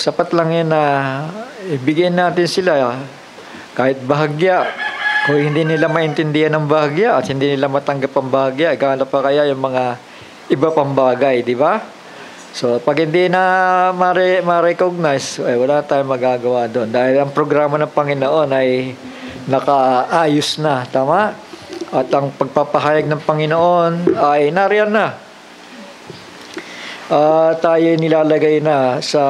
sapat lang yan na ibigyan natin sila kahit bahagya. Kung hindi nila maintindihan ng bahagya at hindi nila matanggap ang bahagya, gano'n pa kaya yung mga iba pang bagay, di ba? So, pag hindi na ma-recognize, wala tayong magagawa doon. Dahil ang programa ng Panginoon ay nakaayos na, tama? At ang pagpapahayag ng Panginoon ay nariyan na. Tayo nilalagay na sa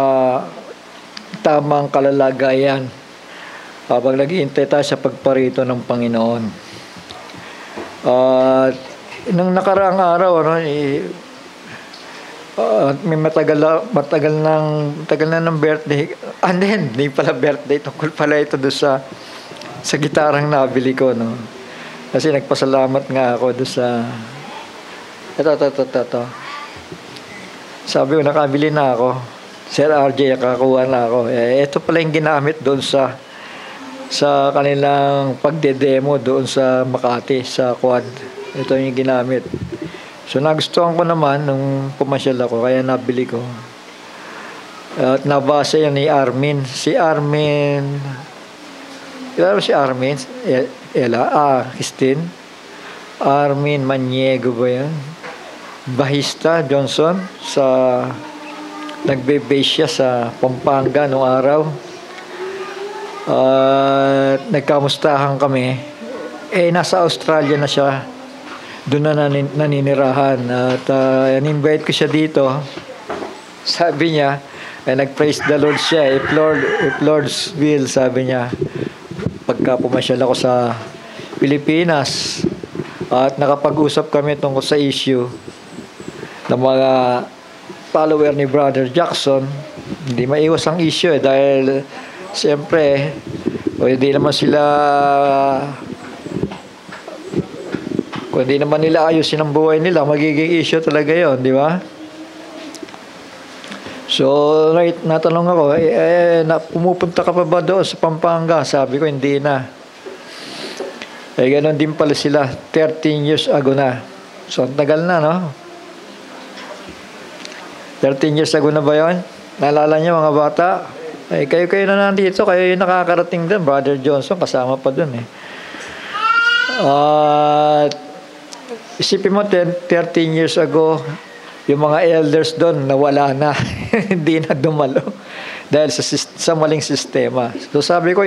tamang kalalagayan habang naghihintay tayo sa pagparito ng Panginoon. Nung nakaraang araw, may matagal na ng birthday. Hindi pala birthday. Tungkol pala ito doon sa gitarang nabili ko. No? Kasi nagpasalamat nga ako doon sa... Ito. Sabi ko, nakabili na ako. Sir RJ, nakakuha na ako. Ito pala yung ginamit doon sa kanilang pagde-demo doon sa Makati, sa Quad. Ito yung ginamit. So, nagustuhan ko naman nung pumasyal ako, kaya nabili ko. At nabasa yan ni Armin. Si Armin... Kilala mo si Armin? Christine? Armin Maniego ba yan? Bahista Johnson sa... Nagbe-base siya sa Pampanga noong araw. Nagkamustahan kami. Nasa Australia na siya. Doon na naninirahan. At in-invite ko siya dito. Sabi niya, nag-praise the Lord siya. If Lord's will, sabi niya. Pagka pumasyal ako sa Pilipinas. At nakapag-usap kami tungkol sa issue ng mga follower ni Brother Jackson. Hindi maiwas ang issue dahil siyempre hindi naman nila ayusin ang buhay nila, magiging issue talaga yon, di ba? So, natanong ako, pumupunta ka pa ba doon sa Pampanga? Sabi ko, hindi na. Ganon din pala sila, 13 years ago na. So, tagal na, no? 13 years ago na ba yun? Naalala niyo mga bata? Kayo na nandito, kayo yung nakakarating doon. Brother Johnson, kasama pa doon eh. Isipin mo, 13 years ago, yung mga elders doon, nawala na. Hindi na dumalo. Dahil sa maling sistema. So sabi ko,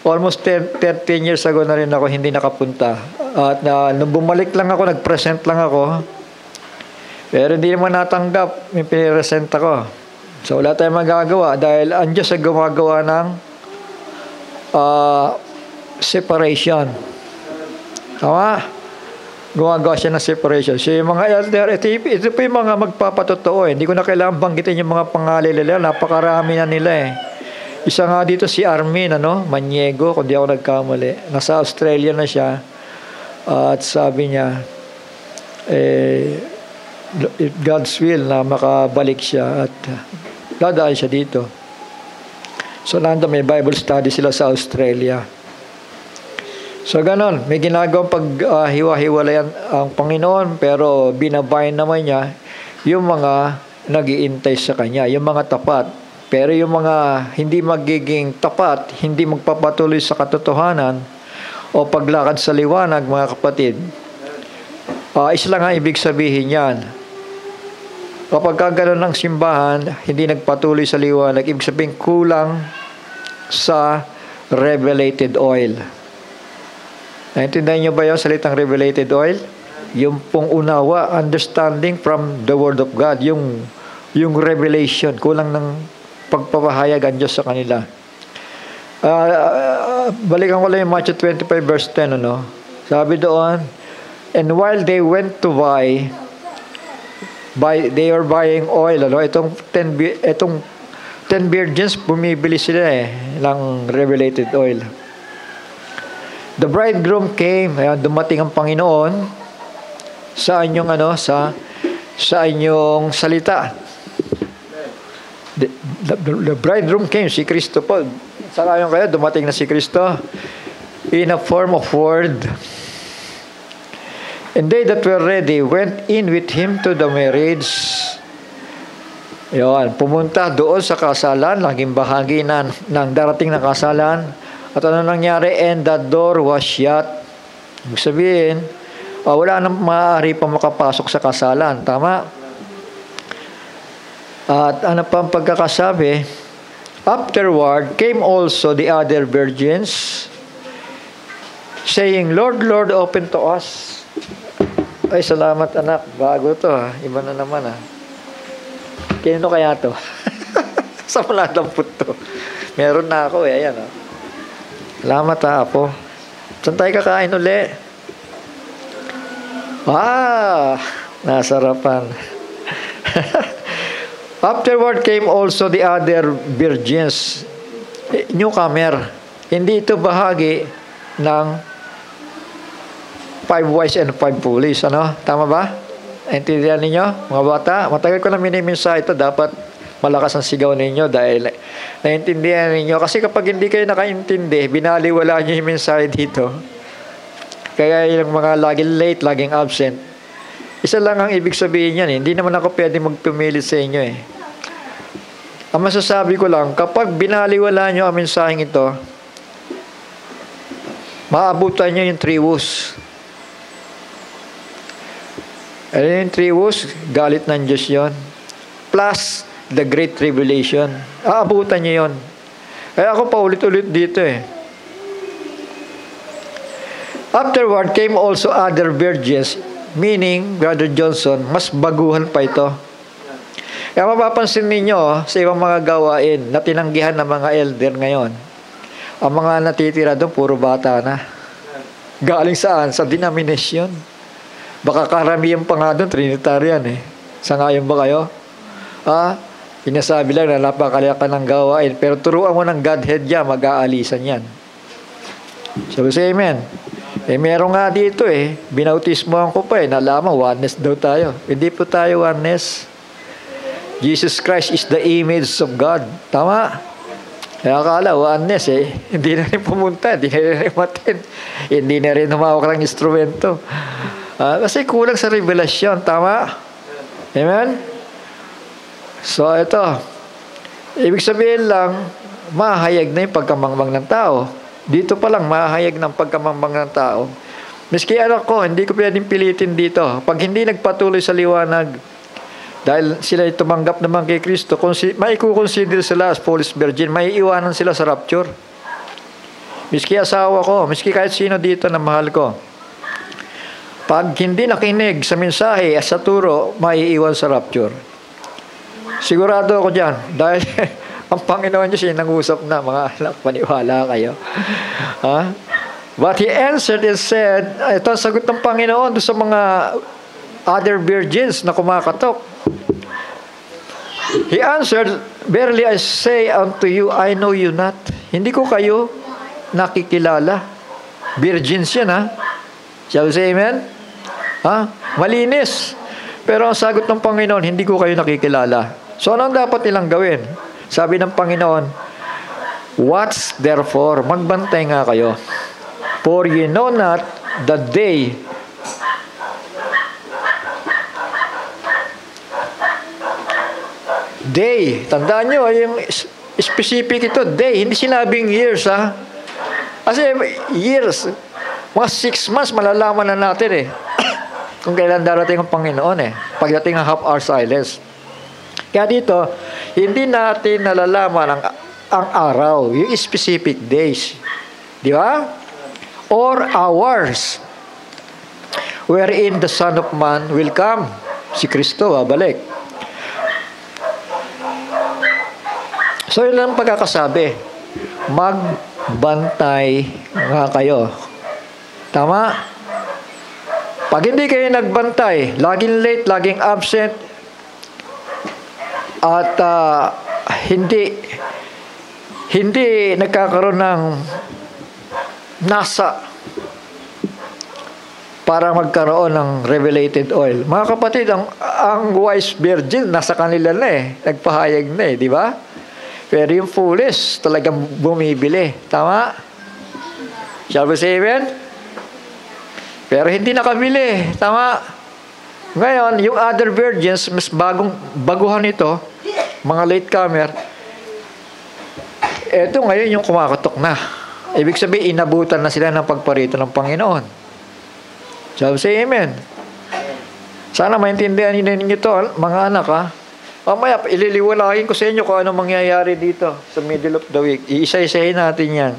almost 13 years ago na rin ako hindi nakapunta. At nung bumalik lang ako, nag-present lang ako. Pero hindi naman natanggap yung piniresent ako. So wala tayong magagawa dahil ang Diyos ay gumagawa ng separation. Tama? Gumagawa siya ng separation. So yung mga elder, ito po yung mga magpapatotoo. Hindi ko na kailangan banggitin yung mga pangalan nila. Napakarami na nila eh. Isa nga dito si Armin, Maniego, kung di ako nagkamali. Nasa Australia na siya. At sabi niya, God's will na makabalik siya at dadaan siya dito. So may Bible study sila sa Australia. So ganon, may ginagawang paghiwa-hiwalayan ang Panginoon, pero binabayan naman niya yung mga nag-iintay sa Kanya, yung mga tapat. Pero yung mga hindi magiging tapat, hindi magpapatuloy sa katotohanan o paglakad sa liwanag, mga kapatid, isa lang ang ibig sabihin yan. Kapag gano'n ng simbahan, hindi nagpatuloy sa liwanag, ibig sabihin kulang sa revelated oil. Naintindihan niyo ba yung salitang revelated oil? Yung pong unawa, understanding from the Word of God, yung revelation, kulang ng pagpapahayag ang Diyos sa kanila. Balikan ko lang yung Matthew 25 verse 10, Sabi doon, and while they went to they are buying oil, itong 10 virgins, bumibili sila ng revelated oil. The bridegroom came, dumating ang Panginoon sa inyong sa inyong salita. The bridegroom came, si Kristo po. Saka yung kaya dumating na si Kristo in a form of word. And they that were ready went in with him to the marriage, Yun, pumunta doon sa kasalan, naging bahagi ng darating na kasalan. At ano nangyari? And the door was shut. Ibig sabihin, wala nang maaari pa makapasok sa kasalan. Tama? At ano pa ang pagkakasabi? Afterward came also the other virgins, saying, Lord, Lord, open to us. Ay, salamat anak. Bago to ha. Iba na naman ha. Kino kaya to? Sa maladampot to. Meron na ako eh. Ayan ha. Salamat ha, Apo. Saan tayo kakain uli? Nasarapan. Afterward came also the other virgins, newcomer. Hindi ito bahagi ng 5 wise and 5 foolish. Ano? Tama ba? Intindihan ninyo, mga bata? Matagal ko na miniminsa ito. Dapat malakas ang sigaw ninyo dahil naintindihan ninyo. Kasi kapag hindi kayo nakaintindi, binaliwala nyo yung mensahe dito. Kaya yung mga laging late, laging absent. Isa lang ang ibig sabihin yan. Hindi naman ako pwede magpumilit sa inyo eh. Ang masasabi ko lang, kapag binaliwala nyo ang mensaheng ito, maabutan nyo yung 3 woes. Ano yung 3 woes? Galit ng Diyos yun. Plus, the great tribulation. Aabutan nyo yun. Kaya ako paulit-ulit dito eh. Afterward came also other virgins, meaning, Brother Johnson, mas baguhan pa ito. Kaya mapapansin ninyo sa ibang mga gawain na tinanggihan ng mga elder ngayon, ang mga natitira doon, puro bata na. Galing saan? Sa denomination. Baka karamihan pa nga doon, Trinitarian eh. Sangayon ba kayo? Pinasabi lang na napakalakan ng gawain, pero turuan mo ng Godhead yan, mag-aalisan yan. So, say amen. Meron nga dito binautismohan ko pa nalaman, oneness daw tayo. Hindi po tayo oneness. Jesus Christ is the image of God. Tama? Kaya akala, oneness hindi na rin pumunta, hindi na rin matin, hindi na rin humawak ng instrumento. Kasi kulang sa revelasyon. Tama? Amen? So, ito. Ibig sabihin lang, mahayag na yung pagkamangmang ng tao. Dito pa lang, mahayag ng pagkamangmang ng tao. Miski anak ko, hindi ko pwedeng pilitin dito. Pag hindi nagpatuloy sa liwanag, dahil sila tumanggap naman kay Kristo, may kukonsider sila as foolish virgin, may iwanan sila sa rapture. Miski asawa ko, miski kahit sino dito na mahal ko, pag hindi nakinig sa mensahe at sa turo, maiiwan sa rapture. Sigurado ako dyan. Dahil ang Panginoon Diyos nag-usap na, mga anak, paniwala kayo. But he answered and said, ito ang sagot ng Panginoon doon sa mga other virgins na kumakatok. He answered, verily I say unto you, I know you not. Hindi ko kayo nakikilala. Virgins yan Shall we say amen? Malinis. Pero ang sagot ng Panginoon, hindi ko kayo nakikilala. So anong dapat nilang gawin? Sabi ng Panginoon, watch therefore, magbantay nga kayo. For ye know not the day tandaan nyo, yung specific ito, day, hindi sinabing years Kasi years, mga 6 months, malalaman na natin kung kailan darating ang Panginoon pagdating ang half-hour silence. Kaya dito, hindi natin nalalaman ang araw, yung specific days. Di ba? Or hours wherein the Son of Man will come. Si Kristo, babalik. So, yun lang pagkakasabi. Magbantay nga kayo. Tama? Pag hindi kayo nagbantay, laging late, laging absent, at hindi nagkakaroon ng nasa para magkaroon ng revelated oil. Mga kapatid, ang wise virgin nasa kanila na nagpahayag na di ba? Pero yung foolish talagang bumibili. Tama? Shall we say amen? Pero hindi nakabili. Tama? Ngayon, yung other virgins, mas baguhan ito, mga latecomer, eto ngayon yung kumakatok na. Ibig sabihin, inabutan na sila ng pagparito ng Panginoon. So, say amen. Sana maintindihan ninyo ito, mga anak, ha? Mamaya, ililiwalahin ko sa inyo kung ano mangyayari dito sa middle of the week. Iisa-isahin natin yan.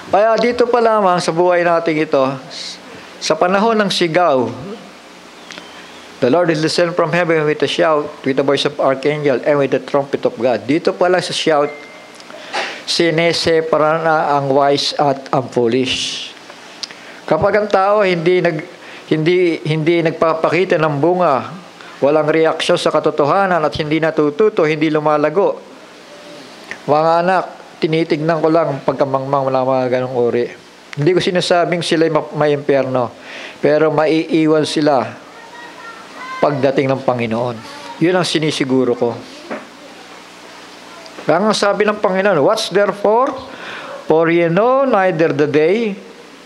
Kaya dito pa lamang sa buhay natin ito, sa panahon ng sigaw, the Lord will descend from heaven with a shout, with the voice of archangel, and with the trumpet of God. Dito pala sa shout, sinesepara na ang wise at ang foolish. Kapag ang tao hindi nagpapakita ng bunga, walang reaksyon sa katotohanan at hindi natututo, hindi lumalago. Mga anak, tinitignan ko lang pagkamangmang wala mga ganong uri. Hindi ko sinasabing sila may impyerno, pero maiiwan sila pagdating ng Panginoon. Yun ang sinisiguro ko. Kaya nga sabi ng Panginoon, "Watch therefore, for ye know neither the day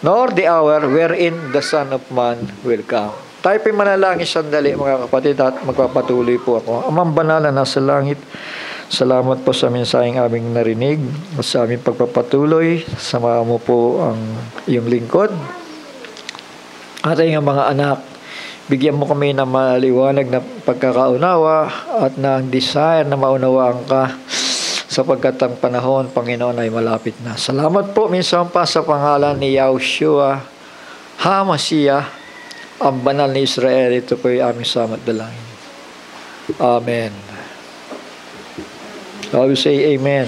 nor the hour wherein the Son of Man will come." Tayo po'y manalangin sandali, mga kapatid, at magpapatuloy po ako. Amang banal na nasa langit, salamat po sa mensaheng aming narinig at sa aming pagpapatuloy. Samahan mo po ang iyong lingkod. Ating mga anak, bigyan mo kami ng maliwanag na pagkakaunawa at ng desire na maunawaan ka, sapagkat ang panahon, Panginoon, ay malapit na. Salamat po minsan pa sa pangalan ni Yahushua HaMashiach, ang banal ni Israel. Ito po yung aming salamat dalangin. Amen. I will say amen.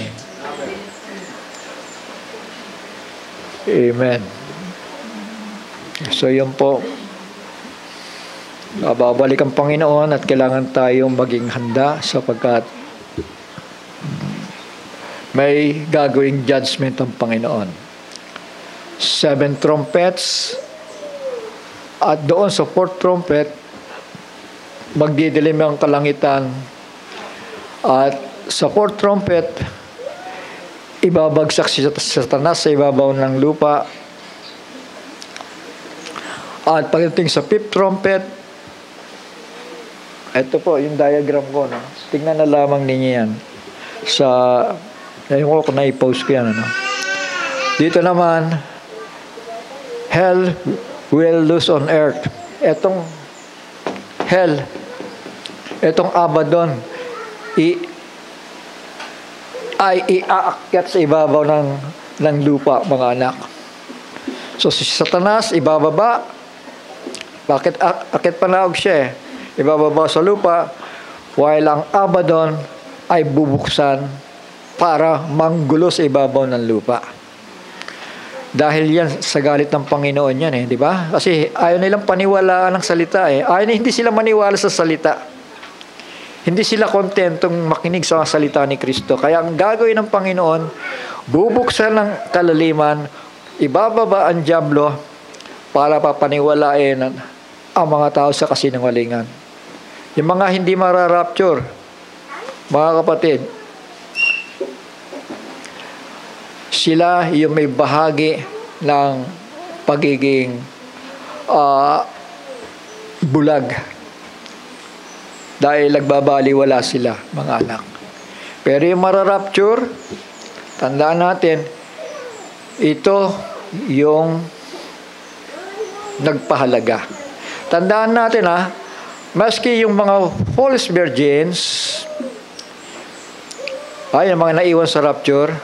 Amen. So yun po. Babalik ang Panginoon at kailangan tayong maging handa sapagkat may gagawing judgment ang Panginoon. 7 trumpets, at doon sa 4th trumpet, magdidilim ang kalangitan, at sa 4th trumpet, ibabagsak si Satanas sa ibabaw ng lupa. At pagdating sa 5th trumpet, ito po yung diagram ko, no? Tingnan na lamang ninyo yan sa, ngayon ko na-post ko yan, ano? Dito naman, hell will loose on earth. Etong hell, etong Abaddon, ay iaakyat sa ibabaw ng lupa, mga anak. So si Satanas ibababa. Bakit akit panawag siya? Ibababa sa lupa, while ang Abaddon ay bubuksan para manggulo sa ibabaw ng lupa. Dahil yan sa galit ng Panginoon yan, di ba? Kasi ayaw nilang paniwalaan ng salita, hindi sila maniwala sa salita. Hindi sila kontentong makinig sa salita ni Kristo. Kaya ang gagawin ng Panginoon, bubuksan ng kalaliman, ibababa ang dyablo para papaniwalain ang mga tao sa kasinungalingan. Yung mga hindi mararapture, mga kapatid, sila yung may bahagi ng pagiging bulag. Dahil nagbabaliwala sila, mga anak. Pero yung mararapture, tandaan natin, ito yung nagpahalaga. Tandaan natin, maski yung mga false virgins, yung mga naiwan sa rapture,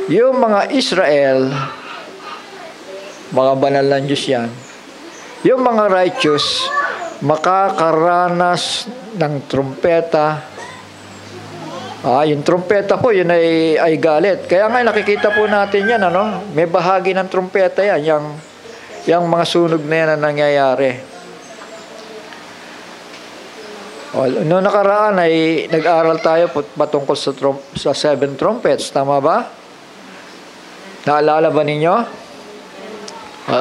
yung mga Israel, mga banal ng Diyos yan, yung mga righteous, makakaranas ng trumpeta. Yung trumpeta po, yun ay galit. Kaya nga nakikita po natin yan, may bahagi ng trumpeta yan, yung mga sunog na yan na nangyayari. Noong nakaraan ay nag-aral tayo patungkol sa 7 trumpets, tama ba? Naalala ba ninyo?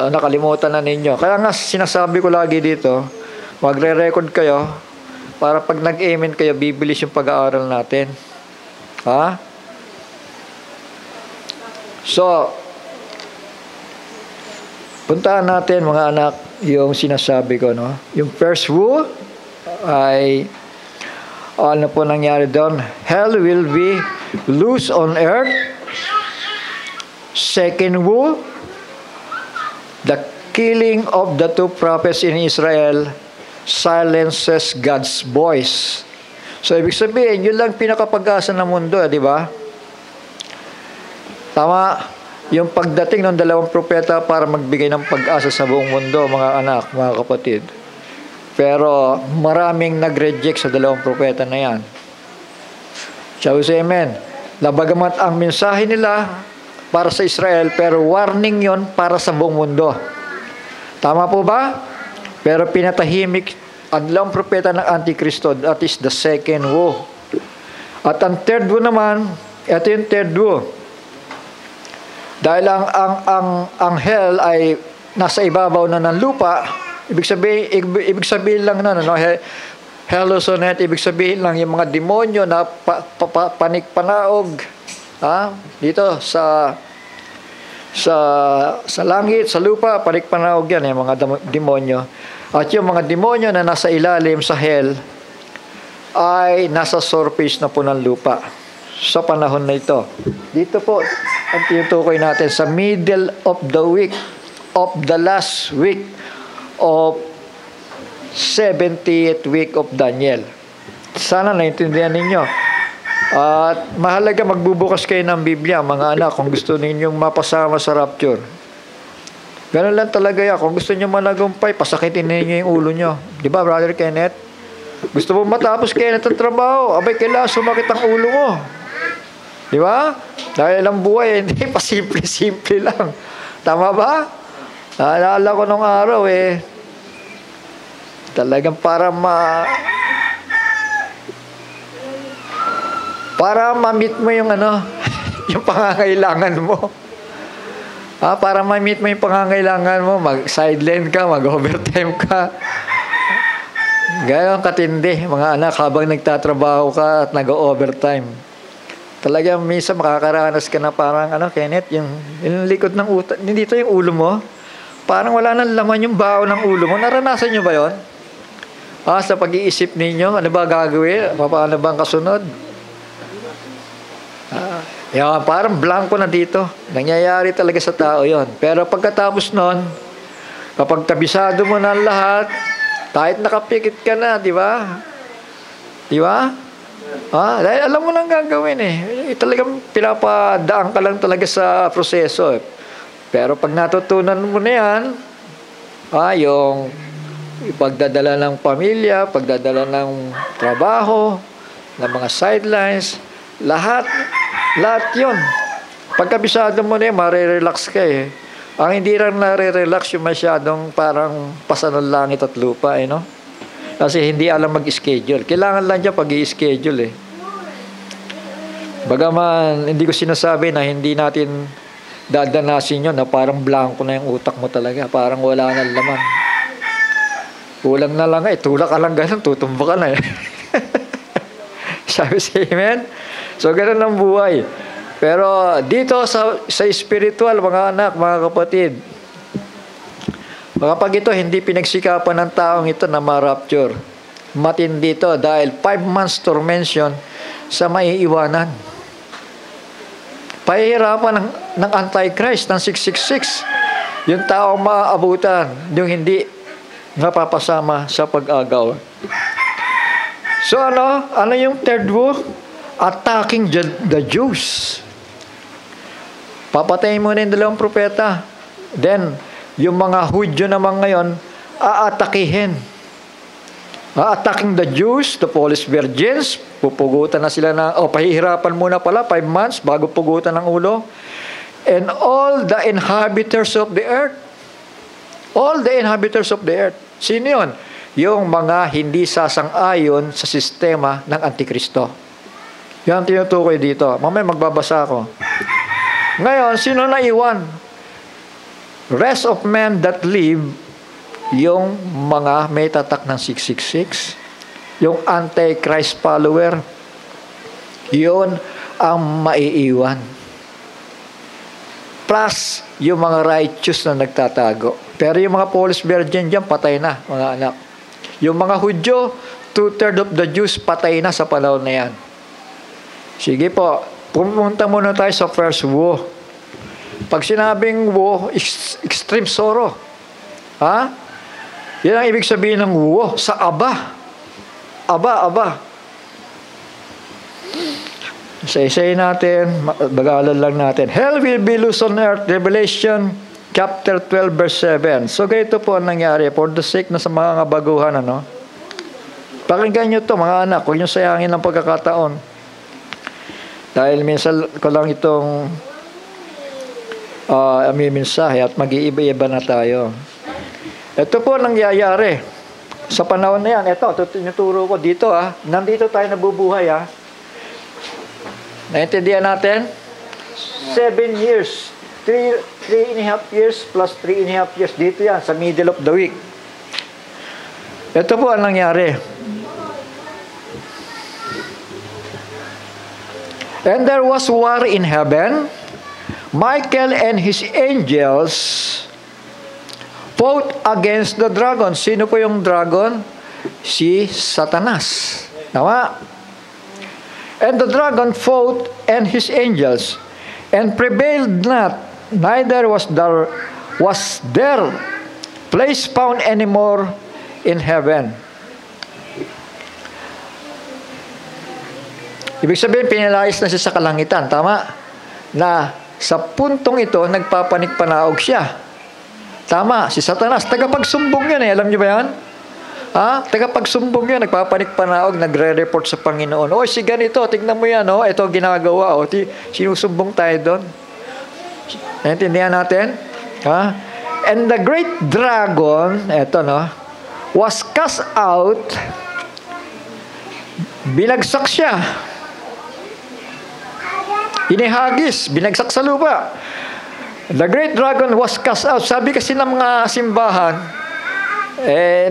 Nakalimutan na ninyo. Kaya nga sinasabi ko lagi dito, magre-record kayo para pag nag-amen kayo, bibilis yung pag-aaral natin. So, puntaan natin, mga anak, yung sinasabi ko, Yung first woe ay Ano po nangyari doon? Hell will be loose on earth. Second woe, the killing of the two prophets in Israel silences God's voice. So, ibig sabihin, yun lang pinakapag-asa ng mundo, di ba? Tama, yung pagdating ng dalawang propeta para magbigay ng pag-asa sa buong mundo, mga anak, mga kapatid. Pero, maraming nag-reject sa dalawang propeta na yan. Shall we say amen? Labagamat ang mensahe nila para sa Israel, pero warning yon para sa buong mundo. Tama po ba? Pero pinatahimik ang dalawang propeta ng Antikristo. That is the second woe. At ang third woe naman, ito yung third woe. Dahil ang hell ay nasa ibabaw na ng lupa, ibig sabihin lang na, no? Hellosonet, ibig sabihin lang yung mga demonyo na panikpanaog dito sa langit, sa lupa, panikpanaog yan, yung mga demonyo. At yung mga demonyo na nasa ilalim sa hell ay nasa surface na po ng lupa sa panahon na ito. Dito po ang tinutukoy natin sa middle of the week of the last week of 70th week of Daniel. Sana naintindihan ninyo. At mahalaga magbubukas kayo ng Biblia, mga anak, kung gusto ninyong mapasama sa rapture. Ganun lang talaga yan. Kung gusto niyo managumpay, pasakitin ninyo yung ulo nyo. Di ba, Brother Kenneth? Gusto mo matapos, Kenneth, ang trabaho, abay, kailangan sumakit ang ulo mo. Di ba? Dahil ang buhay, hindi pa simple-simple lang. Tama ba? Naalala ko nung araw, talagang para ma-meet mo yung yung pangangailangan mo. Para ma-meet mo yung pangangailangan mo, mag-sideline ka, mag-overtime ka. Gano'n katindi, mga anak, habang nagtatrabaho ka at nag-overtime. Talagang minsan makakaranas ka na parang, Kenneth, yung likod ng utak, dito yung ulo mo, parang wala nang laman yung bao ng ulo mo. Naranasan nyo ba yon? Sa pag-iisip ninyo, ano ba gagawin? Paano bang kasunod? Parang blanco na dito. Nangyayari talaga sa tao yon. Pero pagkatapos nun, kapag kabisado mo na lahat, kahit nakapikit ka na, di ba? Di ba? Dahil alam mo nang gagawin talagang pinapadaan ka lang talaga sa proseso. Pero pag natutunan mo na yan, yung pagdadala ng pamilya, pagdadala ng trabaho, ng mga sidelines, lahat yun. Pagkabisado mo na yun, marirelax ka Ang hindi lang nare-relax yung masyadong parang pasanol langit at lupa, no? Kasi hindi alam mag-schedule. Kailangan lang dyan pag-i-schedule, Bagaman, hindi ko sinasabi na hindi natin dadanasin yun na parang blanco na yung utak mo talaga. Parang wala na laman. Kulang na lang tulak ka lang ganun, tutumba ka na Sabi si Amen? So, ganun ang buhay. Pero dito sa spiritual, mga anak, mga kapatid, kapag ito hindi pinagsikapan ng taong ito na ma-rapture, matindi ito dahil 5 months tormention sa maiiwanan. Pahihirapan ng Antichrist, ng 666, yung taong maaabutan, yung hindi napapasama sa pag-agaw. So ano yung third woe? Attacking the Jews. Papatayin mo na yung dalawang propeta. Then, yung mga Hudyo naman ngayon, aatakihin. Attacking the Jews, the false virgins, pupugutan na sila pahihirapan muna pala, 5 months, bago pugutan ng ulo. And all the inhabitants of the earth. All the inhabitants of the earth. Sino yun? Yung mga hindi sasang-ayon sa sistema ng Antikristo. Yan ang tinutukoy dito. Mamaya magbabasa ako. Ngayon, sino na iwan? Rest of men that live, yung mga may tatak ng 666, yung Antichrist follower, yun ang maiiwan. Plus, yung mga righteous na nagtatago. Pero yung mga false virgin dyan, patay na, mga anak. Yung mga Hudyo, 2/3 of the Jews patay na sa panahon na yan. Sige po, pumunta muna tayo sa first woe. Pag sinabing woe, extreme sorrow. Ha? Yan ang ibig sabihin ng woe, sa aba. Aba. Isa-isayin natin, bagalan lang natin. Hell will be loose on earth, Revelation chapter 12 verse 7. So ganito po ang nangyari, for the sake na sa mga baguhan, ano? Pakinggan nyo to mga anak, huwag nyo sayangin ang pagkakataon. Dahil minsan ko lang itong mensahe at mag-iiba-iba na tayo. Ito po nangyayari sa panahon na yan. Ito, tinuturo ko dito nandito tayo nabubuhay Naintindihan natin? 7 years. 3.5 years plus 3.5 years. Dito yan, sa middle of the week. Ito po ang nangyari. And there was war in heaven. Michael and his angels fought against the dragon. Sino po yung dragon? Si Satanas. Tama? And the dragon fought and his angels, and prevailed not, neither was there place found anymore in heaven. Ibig sabihin, pinalayas na siya sa kalangitan. Tama? Na sa puntong ito, nagpapanik-panaog siya. Tama, si Satanas, tagapagsumbong yan Alam niyo ba yan? Tagapagsumbong yan, nagpapanik-panaog, nagre-report sa Panginoon. Si ganito, tignan mo yan, ito ginagawa, sinusumbong tayo doon. Naintindihan natin? And the great dragon, was cast out, binagsak siya. Inihagis, binagsak sa lupa. The great dragon was cast out. Sabi kasi ng mga simbahan,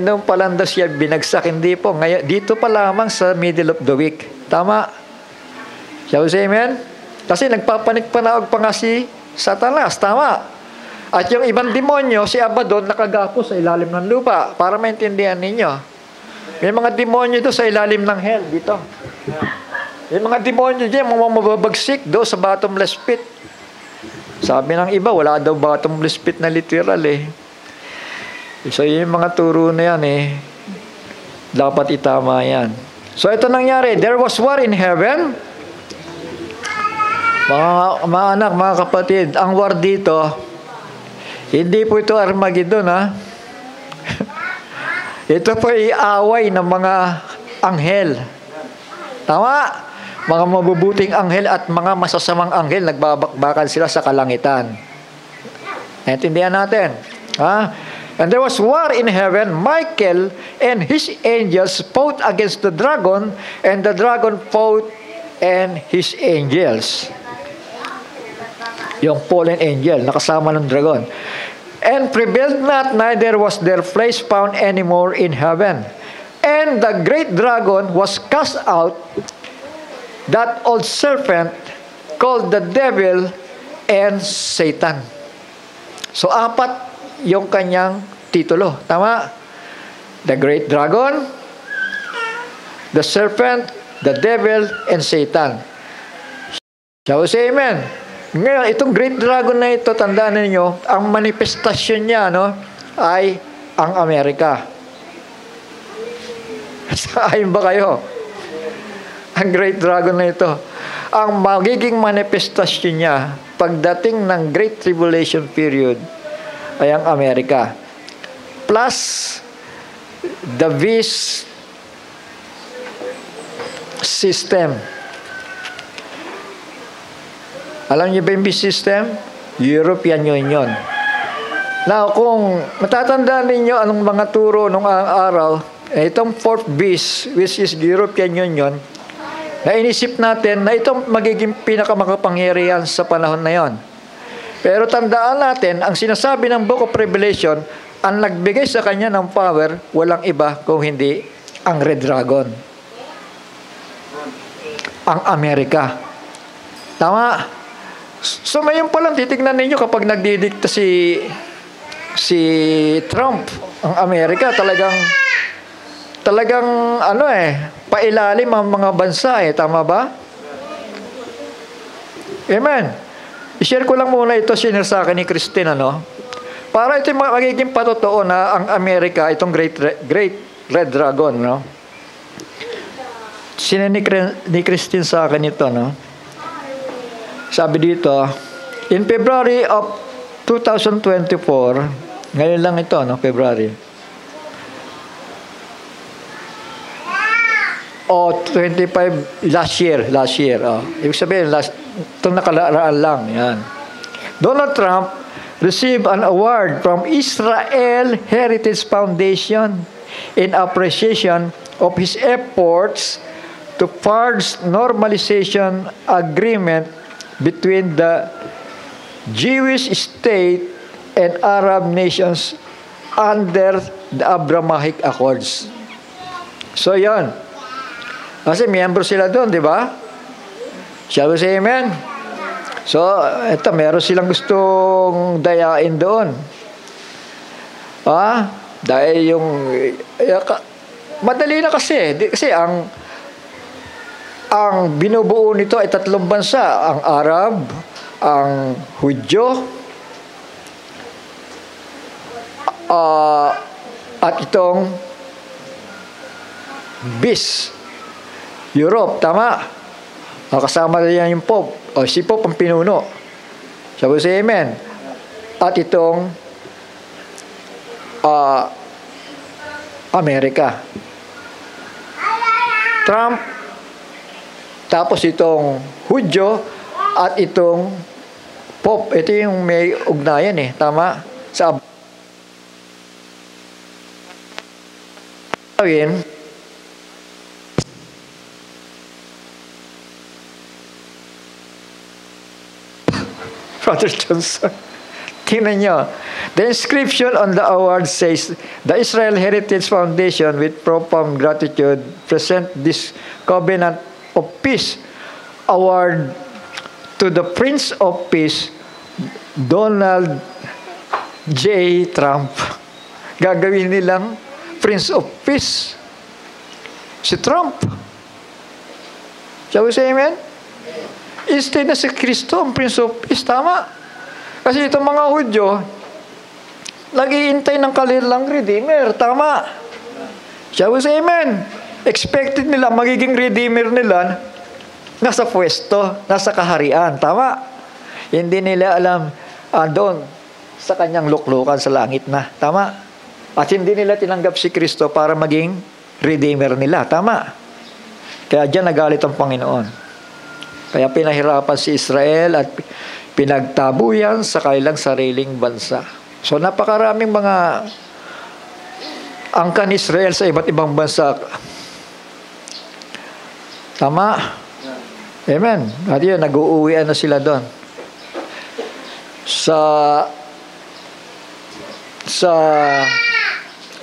nung palanda siya binagsak, hindi po. Ngayon, dito pa lamang sa middle of the week. Tama? Shall we say amen? Kasi nagpapanik-panaog pa nga si Satanas. Tama? At yung ibang demonyo, si Abaddon, nakagapo sa ilalim ng lupa. Para maintindihan ninyo. May mga demonyo doon sa ilalim ng hell. Dito. Yung mga demonyo dyan, mga mababagsik doon sa bottomless pit. Sabi ng iba, wala daw bottomless pit na literal So yung mga turo na yan dapat itama yan. So ito nangyari, there was war in heaven. Mga anak, mga kapatid, ang war dito, hindi po ito Armageddon Ito po ay away ng mga anghel. Tama? Mga mabubuting anghel at mga masasamang anghel, nagbabakbakan sila sa kalangitan. Naintindihan natin? And there was war in heaven. Michael and his angels fought against the dragon, and the dragon fought and his angels. Yung fallen angel, nakasama ng dragon. And prevailed not, neither was their place found anymore in heaven. And the great dragon was cast out, that old serpent called the devil and Satan. So, 4 yung kanyang titulo. Tama? The great dragon, the serpent, the devil, and Satan. Shall we say amen? Ngayon, itong great dragon na ito, tandaan ninyo, ang manifestasyon niya, ay ang Amerika. Saan ba kayo? Ang great dragon na ito. Ang magiging manifestasyon niya pagdating ng Great Tribulation period ay ang Amerika. Plus the beast system. Alam niyo ba yung beast system? European Union. Now, kung matatandaan ninyo anong mga turo nung araw, itong fourth beast, which is the European Union, na inisip natin na itong magiging pinakamakapangyarihan sa panahon na yon. Pero tandaan natin, ang sinasabi ng Book of Revelation, ang nagbigay sa kanya ng power, walang iba kung hindi ang Red Dragon. Ang Amerika. Tama? So ngayon pa lang, titignan ninyo kapag nagdidikta si Trump, ang Amerika talagang talagang pailalim ang mga bansa tama ba? Amen. I-share ko lang muna ito, sinare sa akin ni Christine, para ito magiging patotoo na ang Amerika, itong Great Red Dragon, Sinare ni Christine sa akin ito, Sabi dito, in February of 2024, ngayon lang ito, February. 25 last year. Ibig sabihin, itong nakalaraan lang. Yan. Donald Trump received an award from Israel Heritage Foundation in appreciation of his efforts to forge normalization agreement between the Jewish state and Arab nations under the Abrahamic Accords. So, yan. Kasi miyembro sila doon, di ba? Shall we say amen? So, eto, meron silang gustong dayain doon. Dahil yung... madali na kasi. Kasi ang binubuo nito ay tatlong bansa. Ang Arab, ang Hudyo, at itong BIS. Europe, tama. Kasama na yan yung Pope. Si Pope ang pinuno. Sabi sa amen. At itong Amerika. Trump, tapos itong Hudyo, at itong Pope. Ito yung may ugnayan tama? Sa Brother Johnson. Tingnan nyo. The inscription on the award says, the Israel Heritage Foundation with profound gratitude present this Covenant of Peace Award to the Prince of Peace, Donald J. Trump. Gagawin nilang Prince of Peace. Si Trump. Shall we say amen? Instead na si Kristo ang Prince of Peace, tama? Kasi itong mga Hudyo, nag-iintay ng kanilang Redeemer, tama? Shall we say amen? Expected nila, magiging Redeemer nila, nasa pwesto, nasa kaharian, tama? Hindi nila alam, doon, sa kanyang luklukan sa langit na, tama? At hindi nila tinanggap si Kristo para maging Redeemer nila, tama? Kaya dyan nagalit ang Panginoon. Kaya pinahirapan si Israel at pinagtabuyan sa kanilang sariling bansa. So napakaraming mga angkan Israel sa iba't ibang bansa. Tama? Amen. At yun, nag-uuwian na sila doon. Sa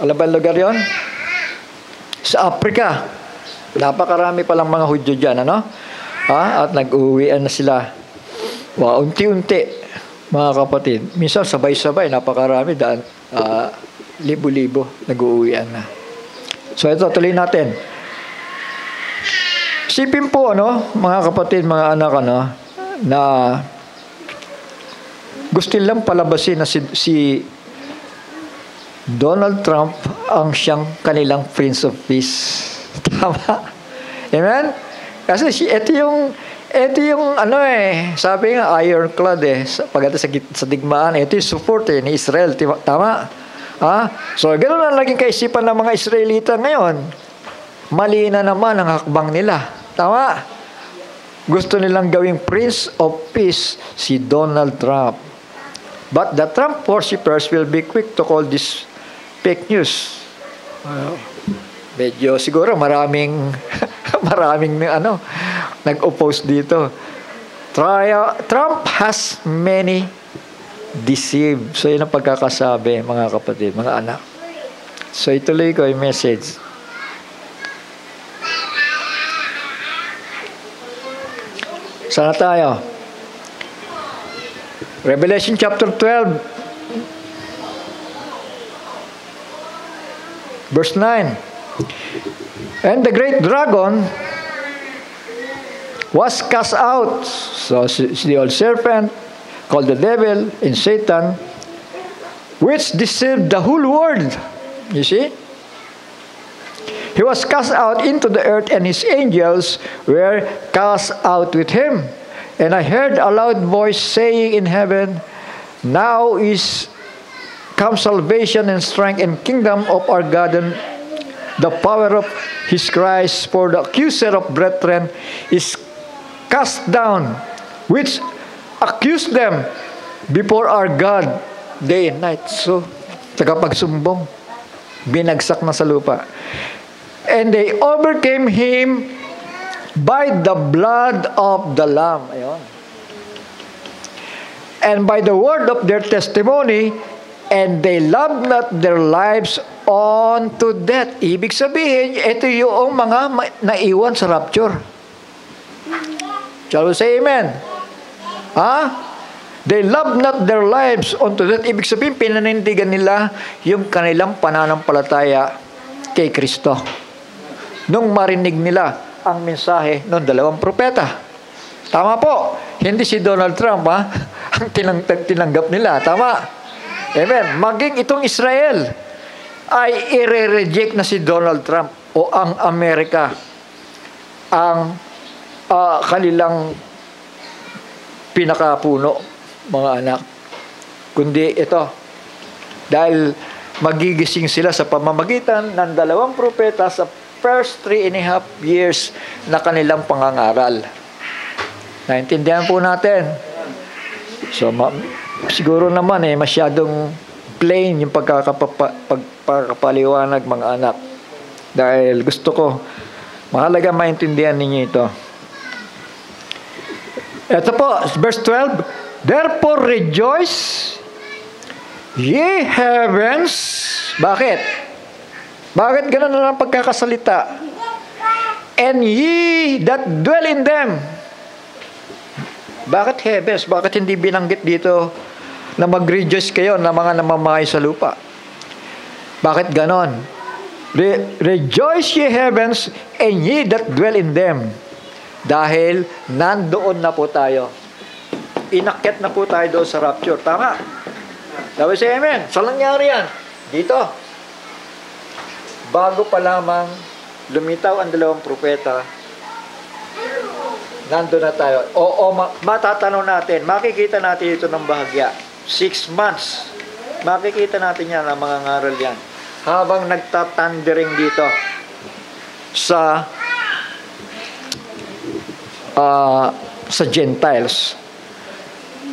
alam ba lugar yun? Sa Africa. Napakarami palang mga Hudyo dyan, at nag-uwian na sila. Unti-unti, mga kapatid. Minsan, sabay-sabay, napakarami, libo-libo, nag-uwian na. So, ito, tuloy natin. Sipin po, mga kapatid, mga anak, na gusto lang palabasin na si Donald Trump ang siyang kanilang Prince of Peace. Tama? Amen? Kasi ito yung sabi nga ironclad pagdating sa digmaan, ito yung support ni Israel, tama? So ganoon ang laging kaisipan ng mga Israelita ngayon. Mali na naman ang hakbang nila, tama? Gusto nilang gawing Prince of Peace si Donald Trump. But the Trump worshippers will be quick to call this fake news. Medyo siguro maraming nag-oppose dito. Trump has many deceived. So yun ang pagkakasabi, mga kapatid, mga anak. So ituloy ko yung message. Sana tayo? Revelation chapter 12 verse 9. And the great dragon was cast out. So the old serpent, called the devil and Satan, which deceived the whole world. You see? He was cast out into the earth, and his angels were cast out with him. And I heard a loud voice saying in heaven, now is come salvation and strength and kingdom of our God and the power of his Christ, for the accuser of brethren is cast down, which accused them before our God day and night. So, tagapagsumbong, binagsak na sa lupa. And they overcame him by the blood of the Lamb. Ayun. And by the word of their testimony, and they loved not their lives unto death. Ibig sabihin, ito yung mga naiwan sa rapture. Shall we say amen? They loved not their lives unto death. Ibig sabihin, pinanindigan nila yung kanilang pananampalataya kay Kristo. Nung marinig nila ang mensahe ng dalawang propeta. Tama po. Hindi si Donald Trump, ang tinanggap nila. Tama. Amen. Maging itong Israel ay i-reject na si Donald Trump o ang Amerika ang kanilang pinakapuno, mga anak. Kundi ito, dahil magigising sila sa pamamagitan ng dalawang propeta sa first 3.5 years na kanilang pangangaral. Naintindihan po natin. So, siguro naman masyadong plain yung pagkakapaliwanag, mga anak. Dahil gusto ko, mahalaga maintindihan ninyo ito. Ito po, verse 12. Therefore rejoice, ye heavens. Bakit? Bakit ganun na lang pagkakasalita? And ye that dwell in them. Bakit heavens? Bakit hindi binanggit dito na mag-rejoice kayo na mga namamahay sa lupa? Bakit ganon? Rejoice ye heavens and ye that dwell in them. Dahil nandoon na po tayo. Inakyat na po tayo doon sa rapture. Tama? Sabi si amen. Saan nangyari yan? Dito. Bago pa lamang lumitaw ang dalawang propeta, nandun na tayo. Matatanong natin, makikita natin ito ng bahagya. 6 months. Makikita natin yan, ang mga ngaral yan. Habang nagtatandering dito sa Gentiles.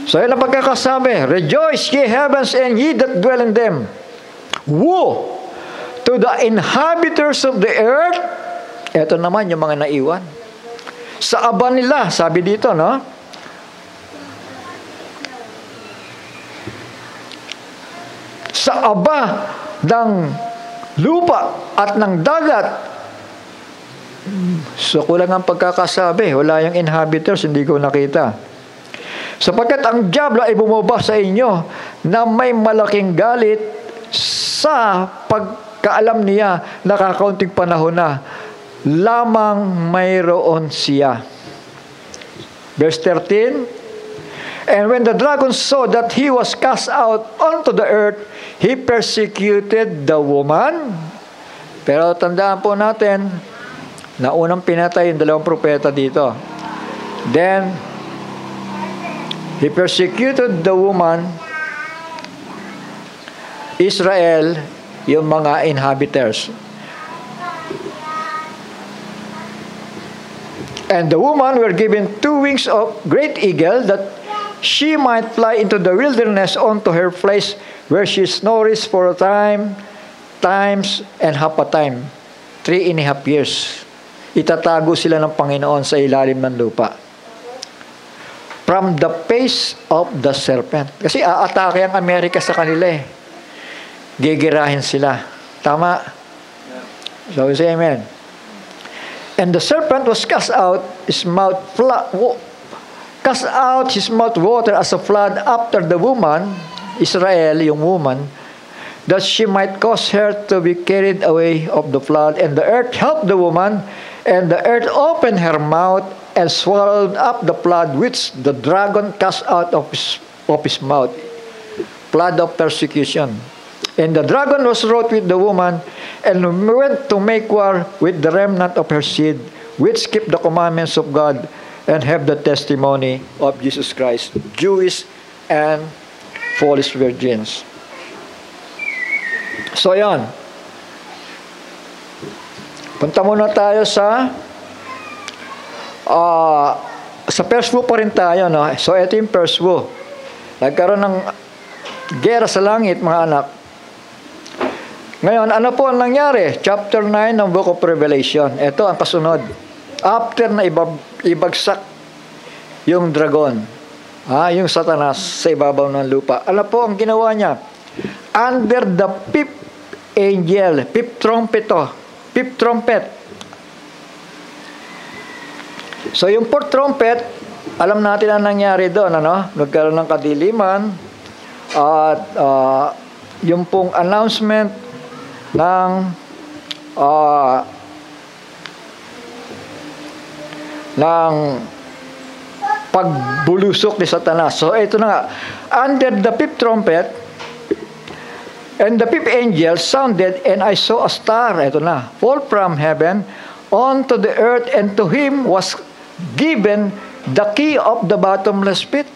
So, yun ang pagkakasabi. Rejoice, ye heavens, and ye that dwell in them. Woe to the inhabitants of the earth. Ito naman yung mga naiwan. Sa aba nila, sabi dito, no? Sa aba ng lupa at ng dagat. So, kulang ang pagkakasabi. Wala yung inhabitants, hindi ko nakita. Sapagkat ang diablo ay bumaba sa inyo na may malaking galit sa pagkaalam niya na kakaunting panahon na lamang mayroon siya. Verse 13, and when the dragon saw that he was cast out onto the earth, he persecuted the woman. Pero tandaan po natin na unang pinatay yung dalawang propeta dito. Then, he persecuted the woman, Israel, yung mga inhabitants. And the woman were given 2 wings of great eagle, that she might fly into the wilderness unto her place, where she nourished for a times and half a time. 3.5 years. Itatago sila ng Panginoon sa ilalim ng lupa. From the face of the serpent. Kasi aatake ang Amerika sa kanila eh. Gigirahin sila. Tama? So we say amen. And the serpent was cast out his mouth water as a flood after the woman, Israel, yung woman, that she might cause her to be carried away of the flood. And the earth helped the woman, and the earth opened her mouth and swallowed up the flood which the dragon cast out of his mouth. Flood of persecution. And the dragon was wroth with the woman, and went to make war with the remnant of her seed, which keep the commandments of God, and have the testimony of Jesus Christ, Jewish and foolish virgins. So, yan. Punta muna tayo sa first wo pa rin tayo, no? So, ito yung first wo. Nagkaroon ng gera sa langit, mga anak. Ngayon, ano po ang nangyari? Chapter 9 ng Book of Revelation. Ito ang kasunod. After na ibagsak yung dragon, yung Satanas sa ibabaw ng lupa. Ano po ang ginawa niya? Under the fifth angel, fifth trumpet. So yung fourth trumpet, alam natin ang nangyari doon, ano? Nagkaroon ng kadiliman at yung pong announcement ng pagbulusok ni Satanas. So ito na nga, under the fifth trumpet, and the fifth angel sounded, and I saw a star, ito na, fall from heaven onto the earth, and to him was given the key of the bottomless pit.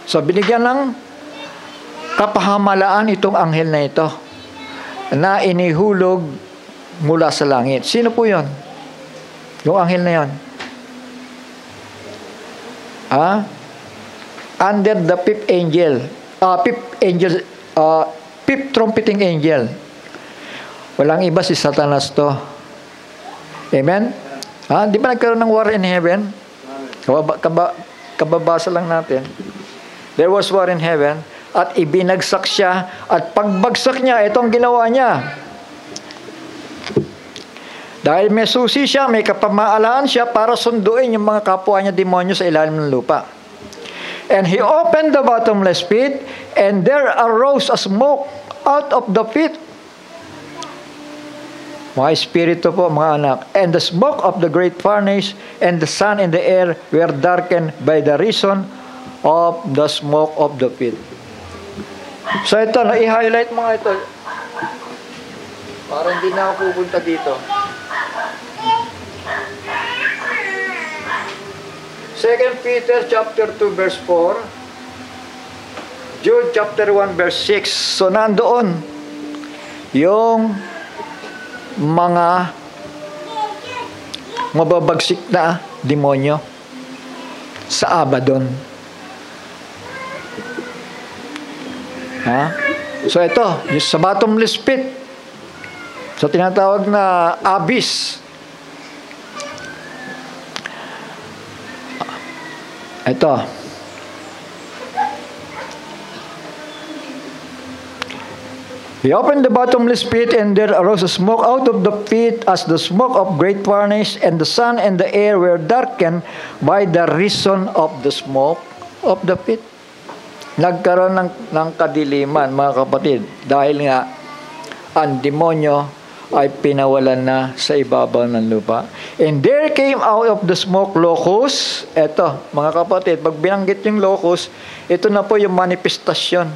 So binigyan ng kapahamalaan itong anghel na ito na inihulog mula sa langit. Sino po yon? Yung anghel na yon. Under the fifth trumpeting angel. Walang iba, si Satanas to. Amen? Di ba nagkaroon ng war in heaven? Kababasa lang natin. There was war in heaven, at ibinagsak siya, at pagbagsak niya, itong ginawa niya. Dahil may susi siya, may kapamahalaan siya para sunduin yung mga kapwa niya demonyo sa ilalim ng lupa. And he opened the bottomless pit, and there arose a smoke out of the pit. Mga espiritu po, mga anak. And the smoke of the great furnace and the sun and the air were darkened by the reason of the smoke of the pit. So ito, i-highlight mga ito. Parang hindi na ako pupunta dito. 2 Peter chapter 2 verse 4, Jude chapter 1 verse 6. So nandoon yung mga mababagsik na demonyo sa Abaddon. So ito, yung sa bottomless pit, so tinatawag na abyss. Ito. He opened the bottomless pit, and there arose a smoke out of the pit as the smoke of great furnace, and the sun and the air were darkened by the reason of the smoke of the pit. Nagkaroon ng kadiliman, mga kapatid, dahil nga ang demonyo ay pinawalan na sa ibabaw ng lupa. And there came out of the smoke locusts. Eto, mga kapatid, pag binanggit yung locust, ito na po yung manifestasyon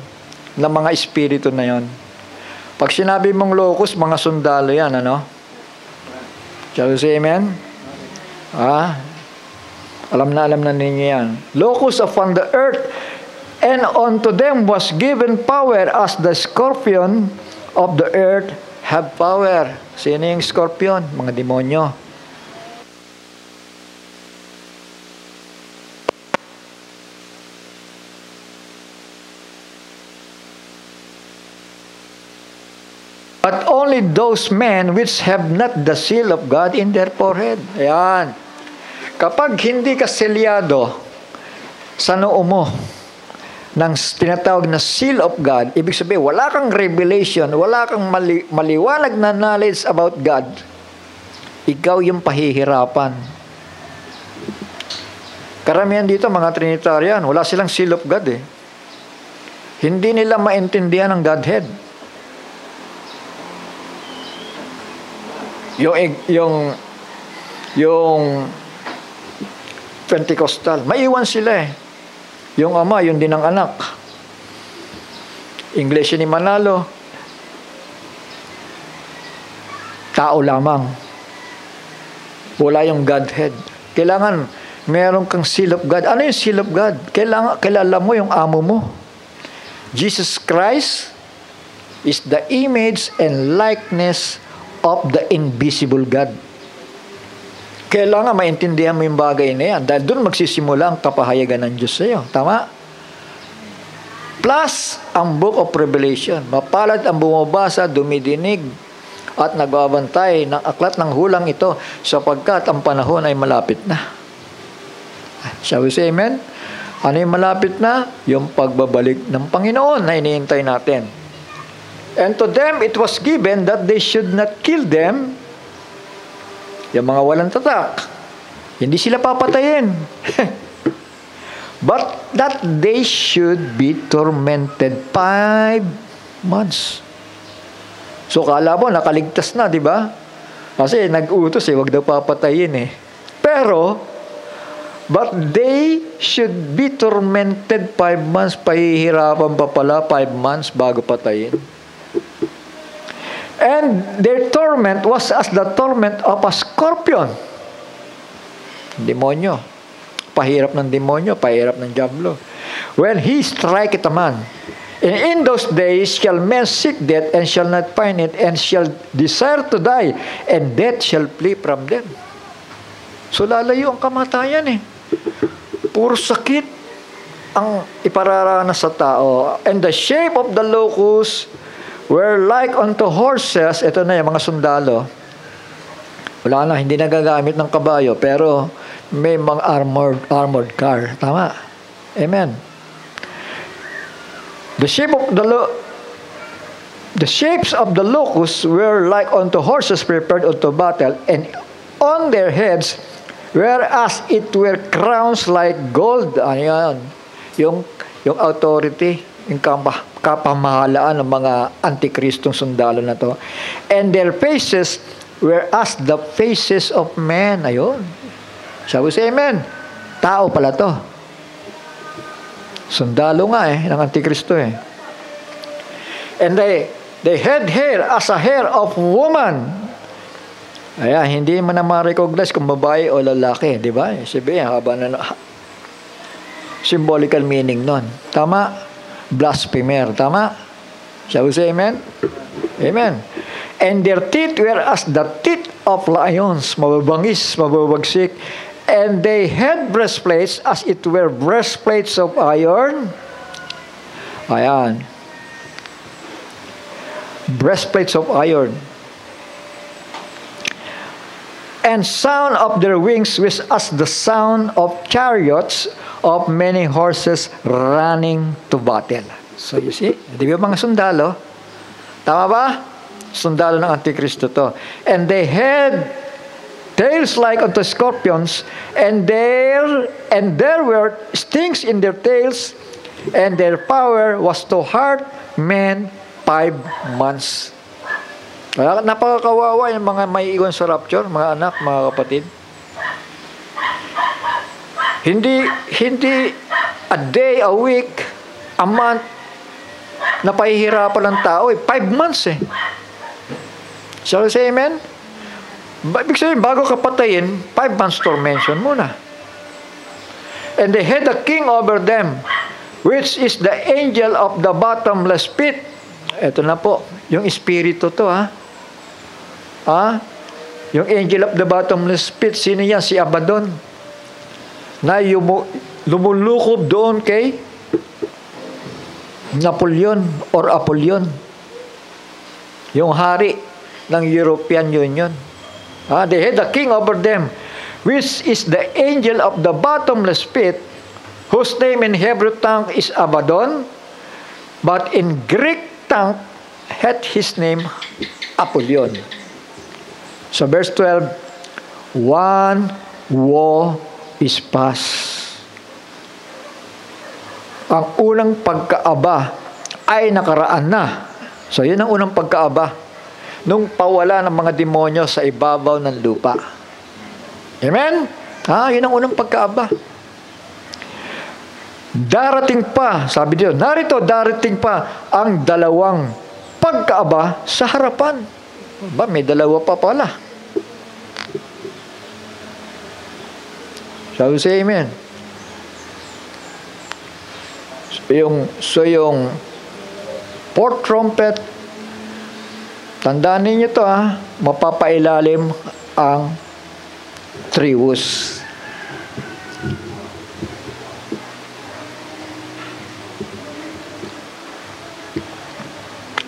ng mga espiritu na yon. Pag sinabi mong locust, mga sundalo yan, ano? Shall we say amen? Alam na ninyo yan. Locusts upon the earth, and unto them was given power as the scorpion of the earth have power. Sino yung scorpion? Mga demonyo. But only those men which have not the seal of God in their forehead. Ayan. Kapag hindi ka selyado sa noo mo ng tinatawag na seal of God, ibig sabihin, wala kang revelation, wala kang maliwanag na knowledge about God, ikaw yung pahihirapan. Karamihan dito, mga Trinitarian, wala silang seal of God eh. Hindi nila maintindihan ang Godhead. yung Pentecostal. Maiwan sila eh. Yung ama, yun din ang anak. Iglesia ni Manalo, tao lamang. Wala yung Godhead. Kailangan meron kang seal of God. Ano yung seal of God? Kailangan kilala mo yung amo mo. Jesus Christ is the image and likeness of the invisible God. Kailangan maintindihan mo yung bagay na yan dahil doon magsisimula ang kapahayagan ng Diyos sa iyo. Tama? Plus, ang Book of Revelation. Mapalad ang bumabasa, dumidinig, at nagbabantay ng aklat ng hulang ito sapagkat ang panahon ay malapit na. Shall we say amen? Ano yung malapit na? Yung pagbabalik ng Panginoon na iniintay natin. And to them it was given that they should not kill them. Yung mga walang tatak, hindi sila papatayin. But that they should be tormented 5 months. So kala mo, nakaligtas na, di ba? Kasi nag-utos wag daw papatayin eh. Pero, but they should be tormented 5 months. Pahihirapan pa pala 5 months bago patayin. And their torment was as the torment of a scorpion. Demonyo. Pahirap ng demonyo, pahirap ng diablo. When he striketh a man, and in those days shall men seek death, and shall not find it, and shall desire to die, and death shall flee from them. So lalayo ang kamatayan eh. Puro sakit ang ipararanas sa tao. And the shape of the locusts were like unto horses. Ito na yung mga sundalo. Wala na, hindi nagagamit ng kabayo, pero may mga armored car. Tama? Amen. The shapes of the locusts were like unto horses prepared unto battle, and on their heads were as it were crowns like gold. Ano yan? Yung authority, yung kapamahalaan ng mga antikristong sundalo na to. And their faces were as the faces of men. Ayun. Shall we say amen? Tao pala to. Sundalo nga ng antikristo eh. And they had hair as a hair of woman. Ayan, hindi mo na ma-recognize kung babae o lalaki, di ba? Sabihin, haba na symbolical meaning nun. Tama? Blasphemer. Tama? Shall we say amen? Amen. And their teeth were as the teeth of lions. Mababangis, mababagsik. And they had breastplates as it were breastplates of iron. Ayan. Breastplates of iron. And sound of their wings was as the sound of chariots of many horses running to battle. So you see, di ba mga sundalo? Tama ba? Sundalo ng Antikristo to. And they had tails like unto scorpions, and there were stings in their tails, and their power was to hurt men 5 months. Napakakawawa yung mga may iwan sa rapture, mga anak, mga kapatid. Hindi a day, a week, a month, napahihirapan ng tao 5 months eh. Shall we say amen? Ibig sabihin, bago ka patayin, 5 months tormention muna. And they had a king over them, which is the angel of the bottomless pit. Ito na po, yung espiritu to yung angel of the bottomless pit, sino yan? Si Abaddon. Na lumulukob doon kay Napoleon or Apollyon, yung hari ng European Union. They had a king over them, which is the angel of the bottomless pit, whose name in Hebrew tongue is Abaddon, but in Greek tongue had his name Apollyon. So verse 12, one woe is past. Ang unang pagkaaba ay nakaraan na. So yun ang unang pagkaaba. nung pawala ng mga demonyo sa ibabaw ng lupa. Amen? Yun ang unang pagkaaba. Darating pa, sabi dito, narito darating pa ang dalawang pagkaaba sa harapan. May dalawa pa pala. Shall we say amen? So yung fourth trumpet, tandaan ninyo ito mapapailalim ang triwus.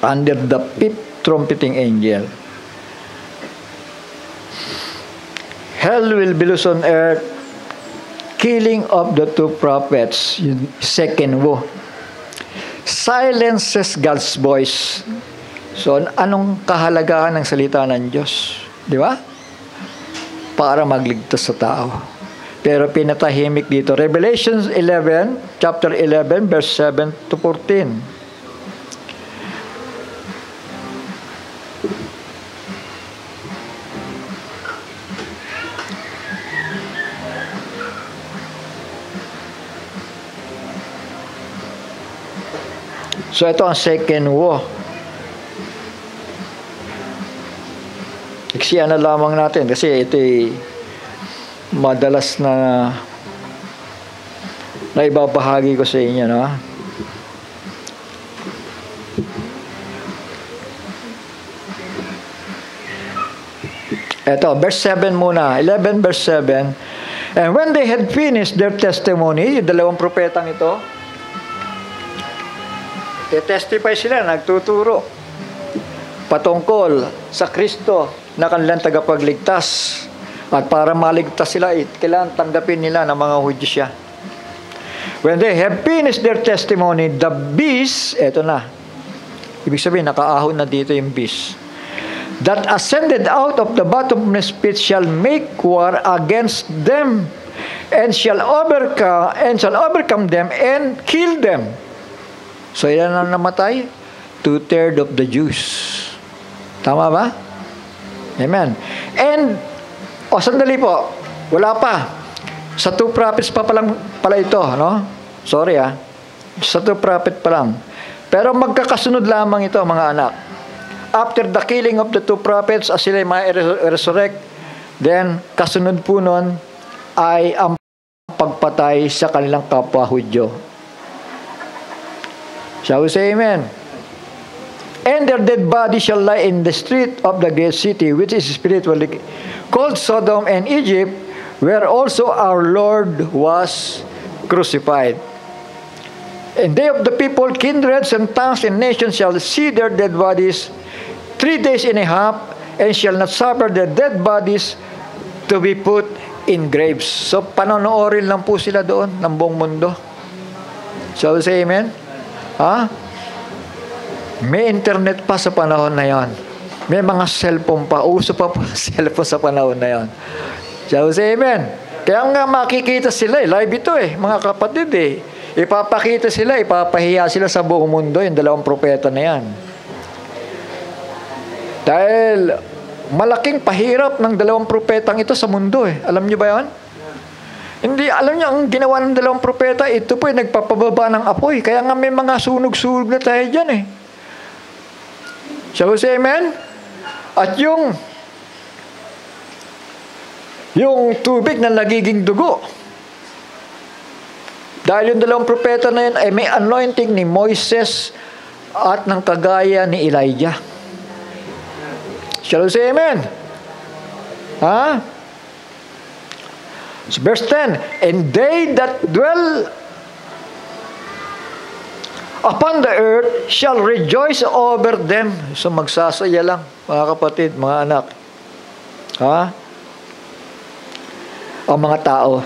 Under the fifth trumpeting angel. Hell will be loosed on earth, killing of the two prophets, yung second woe. Silences God's voice. So, anong kahalagahan ng salita ng Diyos? Di ba? Para magligtas sa tao. Pero pinatahimik dito. Revelation 11, chapter 11, verse 7 to 14. So, ito ang second woe. Iksiyan na lamang natin kasi ito madalas na ibabahagi ko sa inyo, no? Ito, verse 7 muna. 11 verse 7. And when they had finished their testimony, yung dalawang propetang ito, testify sila, nagtuturo patungkol sa Kristo na kanilang tagapagligtas. At para maligtas sila, kailangan tanggapin nila ng mga Hudyo siya. When they have finished their testimony, the beast, eto na. Ibig sabihin, nakaahon na dito yung beast. That ascended out of the bottomless pit shall make war against them and shall overcome them and kill them. So, ilan ang namatay? 2/3 of the Jews. Tama ba? Amen. And, sandali po. Wala pa. Sa two prophets pa pala ito, no? Sorry Sa two prophet pa lang. Pero magkakasunod lamang ito, mga anak. After the killing of the two prophets, as sila ma-resurrect, then, kasunod po nun ay ang pagpatay sa kanilang kapwa Hudyo. Shall we say amen? And their dead body shall lie in the street of the great city, which is spiritually called Sodom and Egypt, where also our Lord was crucified. And they of the people, kindreds and tongues and nations shall see their dead bodies 3 days and a half, and shall not suffer their dead bodies to be put in graves. So, panonoorin lang po sila doon ng buong mundo. Shall we say amen? May internet pa sa panahon na yon. May mga cellphone pa. Uso pa cellphone sa panahon na yon. Shall we say amen? Kaya nga makikita sila live ito mga kapatid Ipapakita sila, ipapahiya sila sa buong mundo yung dalawang propeta na yan. Dahil malaking pahirap ng dalawang propetang ito sa mundo Alam niyo ba yan? Hindi, alam niyo, ang ginawa ng dalawang propeta, ito po nagpapababa ng apoy. Kaya nga may mga sunog-sunog na tayo dyan Shall we say amen? At yung tubig na nagiging dugo. Dahil yung dalawang propeta na yun ay may anointing ni Moises at ng kagaya ni Elijah. Shall we say amen? So verse 10, and they that dwell upon the earth shall rejoice over them. So magsasaya lang, mga kapatid, mga anak. Ang mga tao.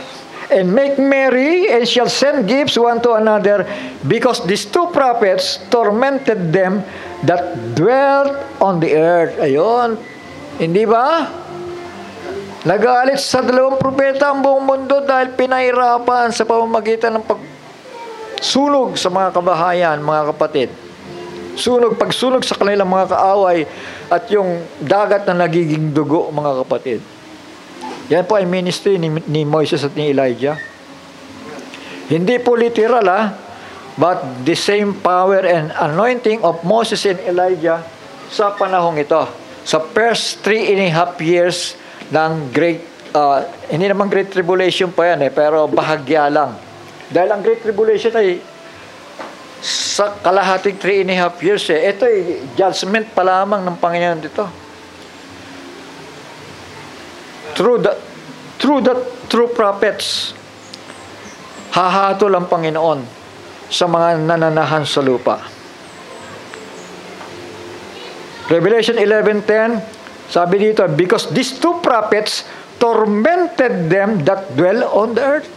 And make merry, and shall send gifts one to another, because these two prophets tormented them that dwelt on the earth. Ayun. Hindi ba? Nagalit sa dalawang propeta ang buong mundo dahil pinahirapan sa pamamagitan ng pagsunog sa mga kabahayan, mga kapatid. pagsunog sa kanilang mga kaaway, at yung dagat na nagiging dugo, mga kapatid. Yan po ay ministry ni Moises at ni Elijah. Hindi po literal, but the same power and anointing of Moses and Elijah sa panahong ito. Sa first 3.5 years ng great, hindi naman great tribulation pa yan pero bahagya lang. Dahil ang great tribulation ay sa kalahating 3.5 years Ito ay judgment pa lamang ng Panginoon dito. Through the true prophets, hahatol ang Panginoon sa mga nananahan sa lupa. Revelation 11:10, sabi dito, because these two prophets tormented them that dwell on the earth.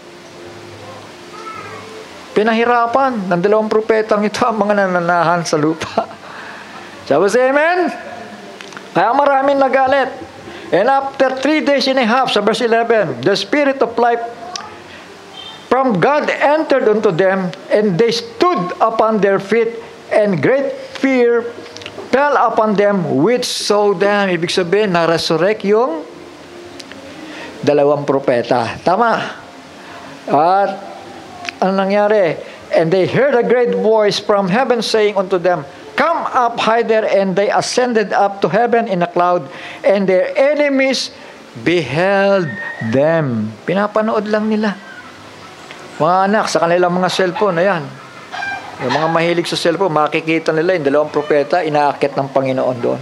Pinahirapan ng dalawang propetang ito ang mga nananahan sa lupa. Sabi sa amen? Kaya maraming nagalit. And after 3 days and a half, sa verse 11, the Spirit of life from God entered unto them, and they stood upon their feet, and great fear fell upon them which saw them. Ibig sabihin, na-resurrect yung dalawang propeta. Tama. At ano nangyari? And they heard a great voice from heaven saying unto them, come up hither, and they ascended up to heaven in a cloud, and their enemies beheld them. Pinapanood lang nila. Mga anak, sa kanilang mga cellphone, ayan. Yung mga mahilig sa cellphone, makikita nila yung dalawang propeta, inaakit ng Panginoon doon.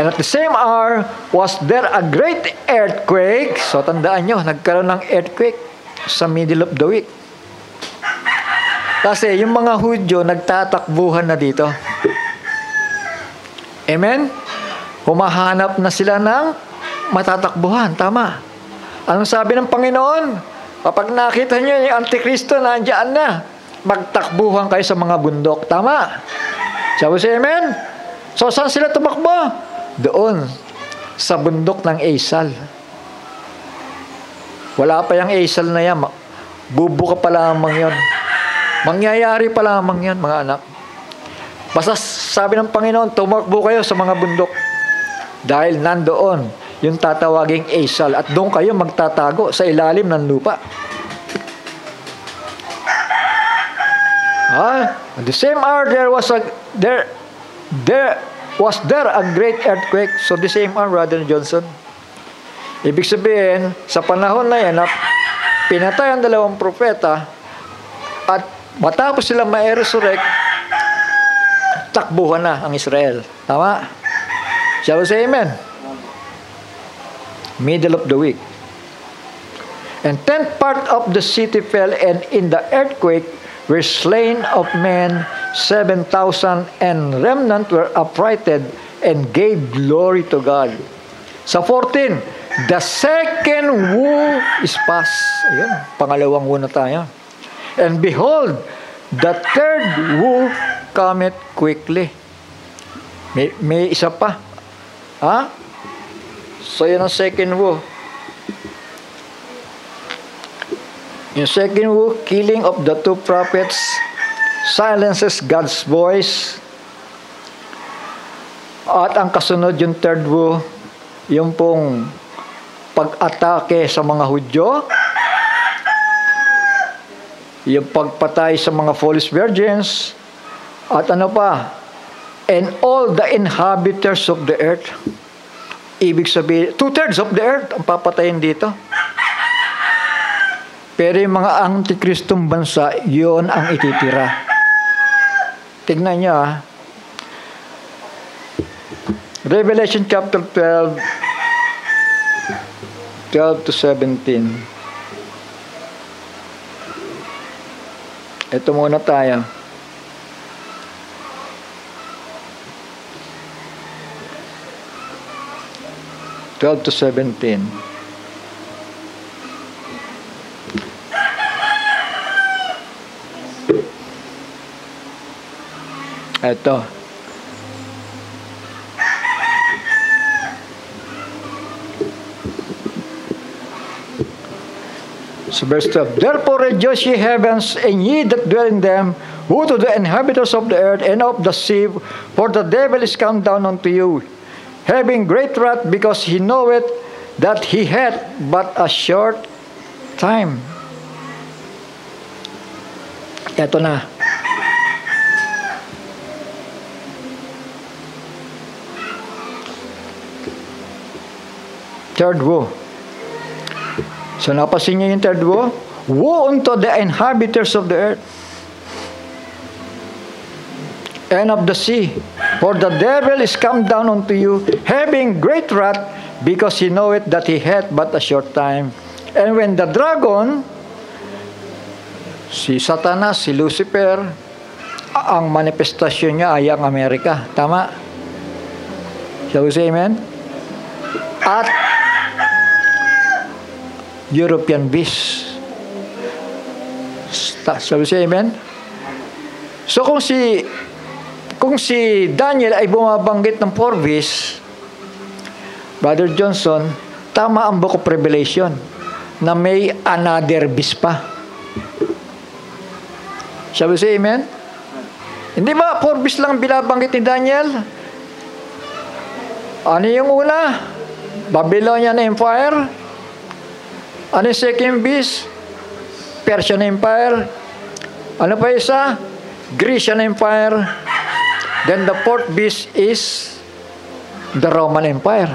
And at the same hour, was there a great earthquake. So, tandaan nyo, nagkaroon ng earthquake sa middle of the week. Kasi yung mga Hudyo, nagtatakbuhan na dito. Amen? Humahanap na sila ng matatakbuhan. Tama. Anong sabi ng Panginoon? Kapag nakita nyo yung Antikristo, nandiyan na. Magtakbuhan kayo sa mga bundok. Tama. Sabi siya, amen? So, saan sila tumakbo? Doon. Sa bundok ng Asal. Wala pa yung Asal na yan. Bubuka pa lamang yun. Mangyayari pa lamang yan, mga anak. Basta sabi ng Panginoon, tumakbo kayo sa mga bundok. Dahil nandoon yung tatawaging Asal. At doon kayo magtatago sa ilalim ng lupa. At the same hour, there was a great earthquake. So the same hour, Brother Johnson. Ibig sabihin, sa panahon na yan, pinatay ang dalawang propeta, at matapos sila ma-resurrect, takbuhan na ang Israel. Tama? Shall we say amen? Middle of the week. And 10th part of the city fell, and in the earthquake were slain of men 7,000, and remnant were affrighted and gave glory to God. Sa 14, the second woe is past. Ayun, pangalawang woe na tayo. And behold, the third woe cometh quickly. May isa pa. So yun ang second woe. Yung second woe, killing of the two prophets, silences God's voice. At ang kasunod, yung third woe, yung pong pag-atake sa mga Hudyo, yung pagpatay sa mga false virgins, at ano pa, and all the inhabitants of the earth. Ibig sabihin, 2/3 of the earth ang papatayin dito. Pero yung mga antikristong bansa, yun ang ititira. Tignan nyo, Revelation chapter 12 to 17. Ito muna tayo. (12 to 17). Ito. So verse 12, therefore rejoice ye heavens, and ye that dwell in them, who to the inhabitants of the earth and of the sea, for the devil is come down unto you, having great wrath, because he knoweth that he hath but a short time. Ito na. Third woe. So napasin niyo yung third woe? Woe unto the inhabitants of the earth and of the sea, for the devil is come down unto you, having great wrath, because he knoweth that he hath but a short time. And when the dragon, si Satanas, si Lucifer, ang manifestasyon niya ay ang Amerika. Tama? Shall we say amen? At European beast. Shall we say amen? So kung si Daniel ay bumabanggit ng 4 beasts, Brother Johnson, tama ang Book of Revelation na may another beast pa. Shall we say amen? Hindi ba 4 beasts lang binabanggit ni Daniel? Ano yung una? Babylonian Empire. Ano yung second beast? Persian Empire. Ano pa isa? Grecian Empire. Then the fourth beast is the Roman Empire.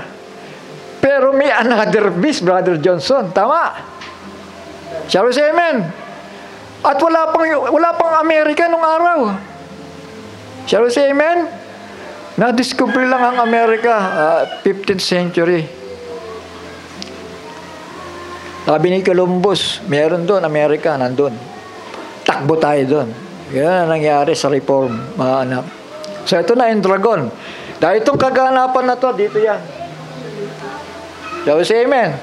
Pero may another beast, Brother Johnson. Tama? Shall we say amen? At wala pang Amerika nung araw. Shall we say amen? Na-discover lang ang Amerika, 15th century. Sabi ni Columbus, meron doon, Amerika, nandun. Takbo tayo doon. Yan ang nangyari sa reform, mga anak. So ito na yung dragon. Dahil itong kaganapan na to, dito yan. Shall we say amen?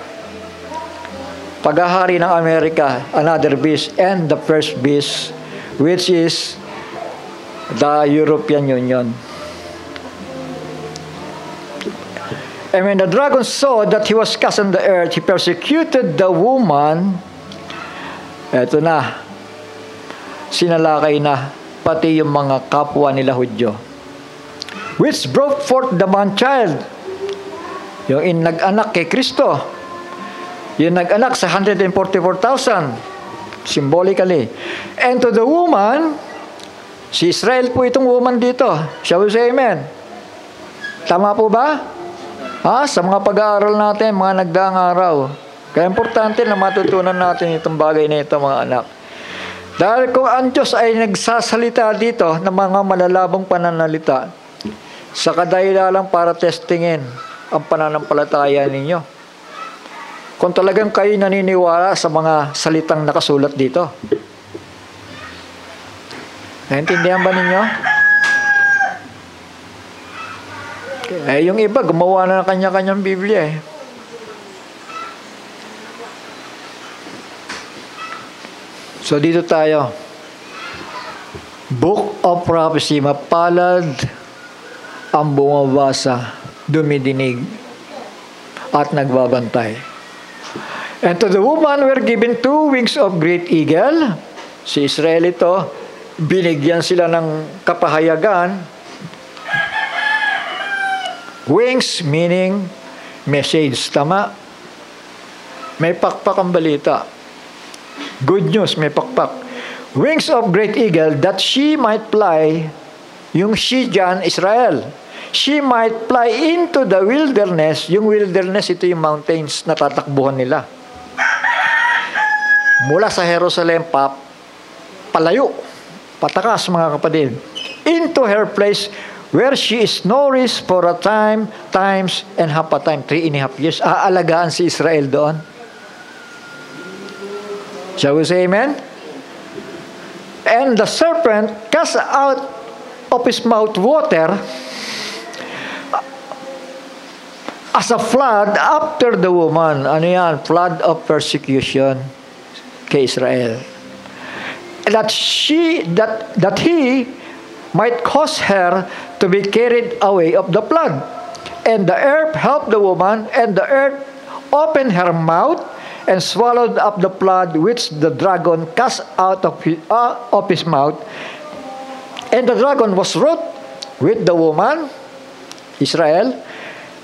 Paghahari ng Amerika, another beast, and the first beast, which is the European Union. And when the dragon saw that he was cast on the earth, he persecuted the woman. Eto na. Sinalakay na pati yung mga kapwa nila Hudyo. Which brought forth the man-child. Yung nag-anak kay Kristo. Yung nag-anak sa 144,000. Symbolically. And to the woman, si Israel po itong woman dito. Shall we say amen? Tama po ba? Sa mga pag-aaral natin, mga nagdaang araw. Kaya importante na matutunan natin itong bagay na ito, mga anak. Dahil kung ang Diyos ay nagsasalita dito ng mga malalabong pananalita, sa kadahilalang para testingin ang pananampalataya ninyo. Kung talagang kayo naniniwala sa mga salitang nakasulat dito. Naintindihan ba ninyo? Yung iba, gumawa na ng kanya-kanyang Biblia eh. So dito tayo. Book of Prophecy, mapalad ang bumabasa, dumidinig, at nagbabantay. And to the woman were given 2 wings of great eagle. Si Israel ito, binigyan sila ng kapahayagan. Wings meaning message. Tama? May pakpak ang balita. Good news, may pakpak. Wings of great eagle, that she might fly, yung she dyan, Israel. She might fly into the wilderness. Yung wilderness, ito yung mountains na tatakbuhan nila. Mula sa Jerusalem, palayo. Patakas, mga kapatid. Into her place, where she is nourished for a time, times, and half a time, 3.5 years. Aalagaan si Israel doon. Shall we say amen? And the serpent cast out of his mouth water as a flood after the woman. Ano yan? Flood of persecution kay Israel. That he might cause her to be carried away of the flood. And the earth helped the woman, and the earth opened her mouth and swallowed up the flood which the dragon cast out of his mouth. And the dragon was wroth with the woman, Israel,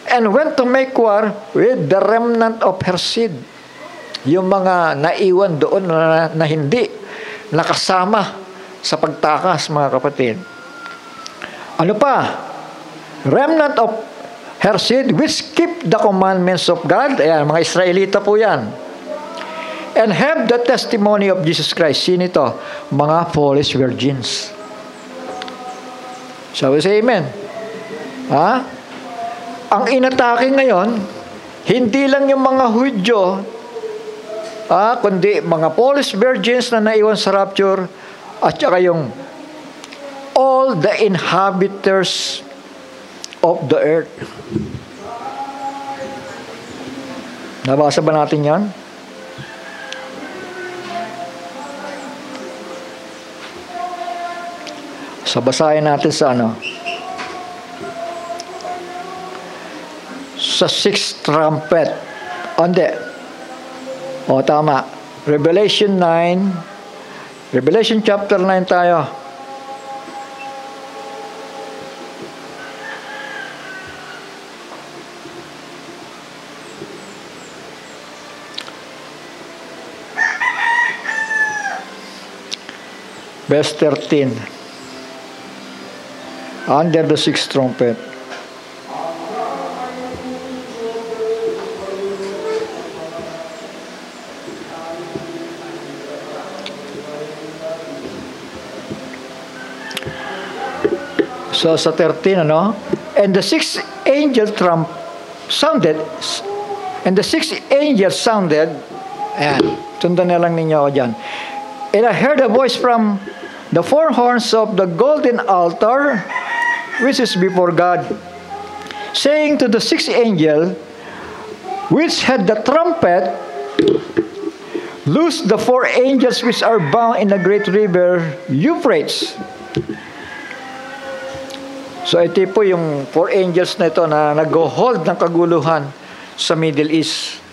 and went to make war with the remnant of her seed. Yung mga naiwan doon na hindi nakasama sa pagtakas, mga kapatid. Ano pa? Remnant of her seed which keep the commandments of God. Ayan, mga Israelita po yan. And have the testimony of Jesus Christ. Sino ito? Mga foolish virgins. Shall we say amen? Ha? Ang inatake ngayon, hindi lang yung mga Hudyo, kundi mga foolish virgins na naiwan sa rapture, at saka yung all the inhabitants of the earth. Nabasa ba natin yan? So, basahin natin sa sa 6th trumpet. Hindi. Tama. Revelation chapter 9 tayo. Verse 13. Under the 6th trumpet. So sa 13, and the sixth angel sounded, and the sixth angel sounded, ayan, sundan na lang ninyo ako dyan. And I heard a voice from the four horns of the golden altar, which is before God, saying to the sixth angel, which had the trumpet, loose the four angels which are bound in the great river Euphrates. So ito po yung four angels na ito na nag-hold ng kaguluhan sa Middle East.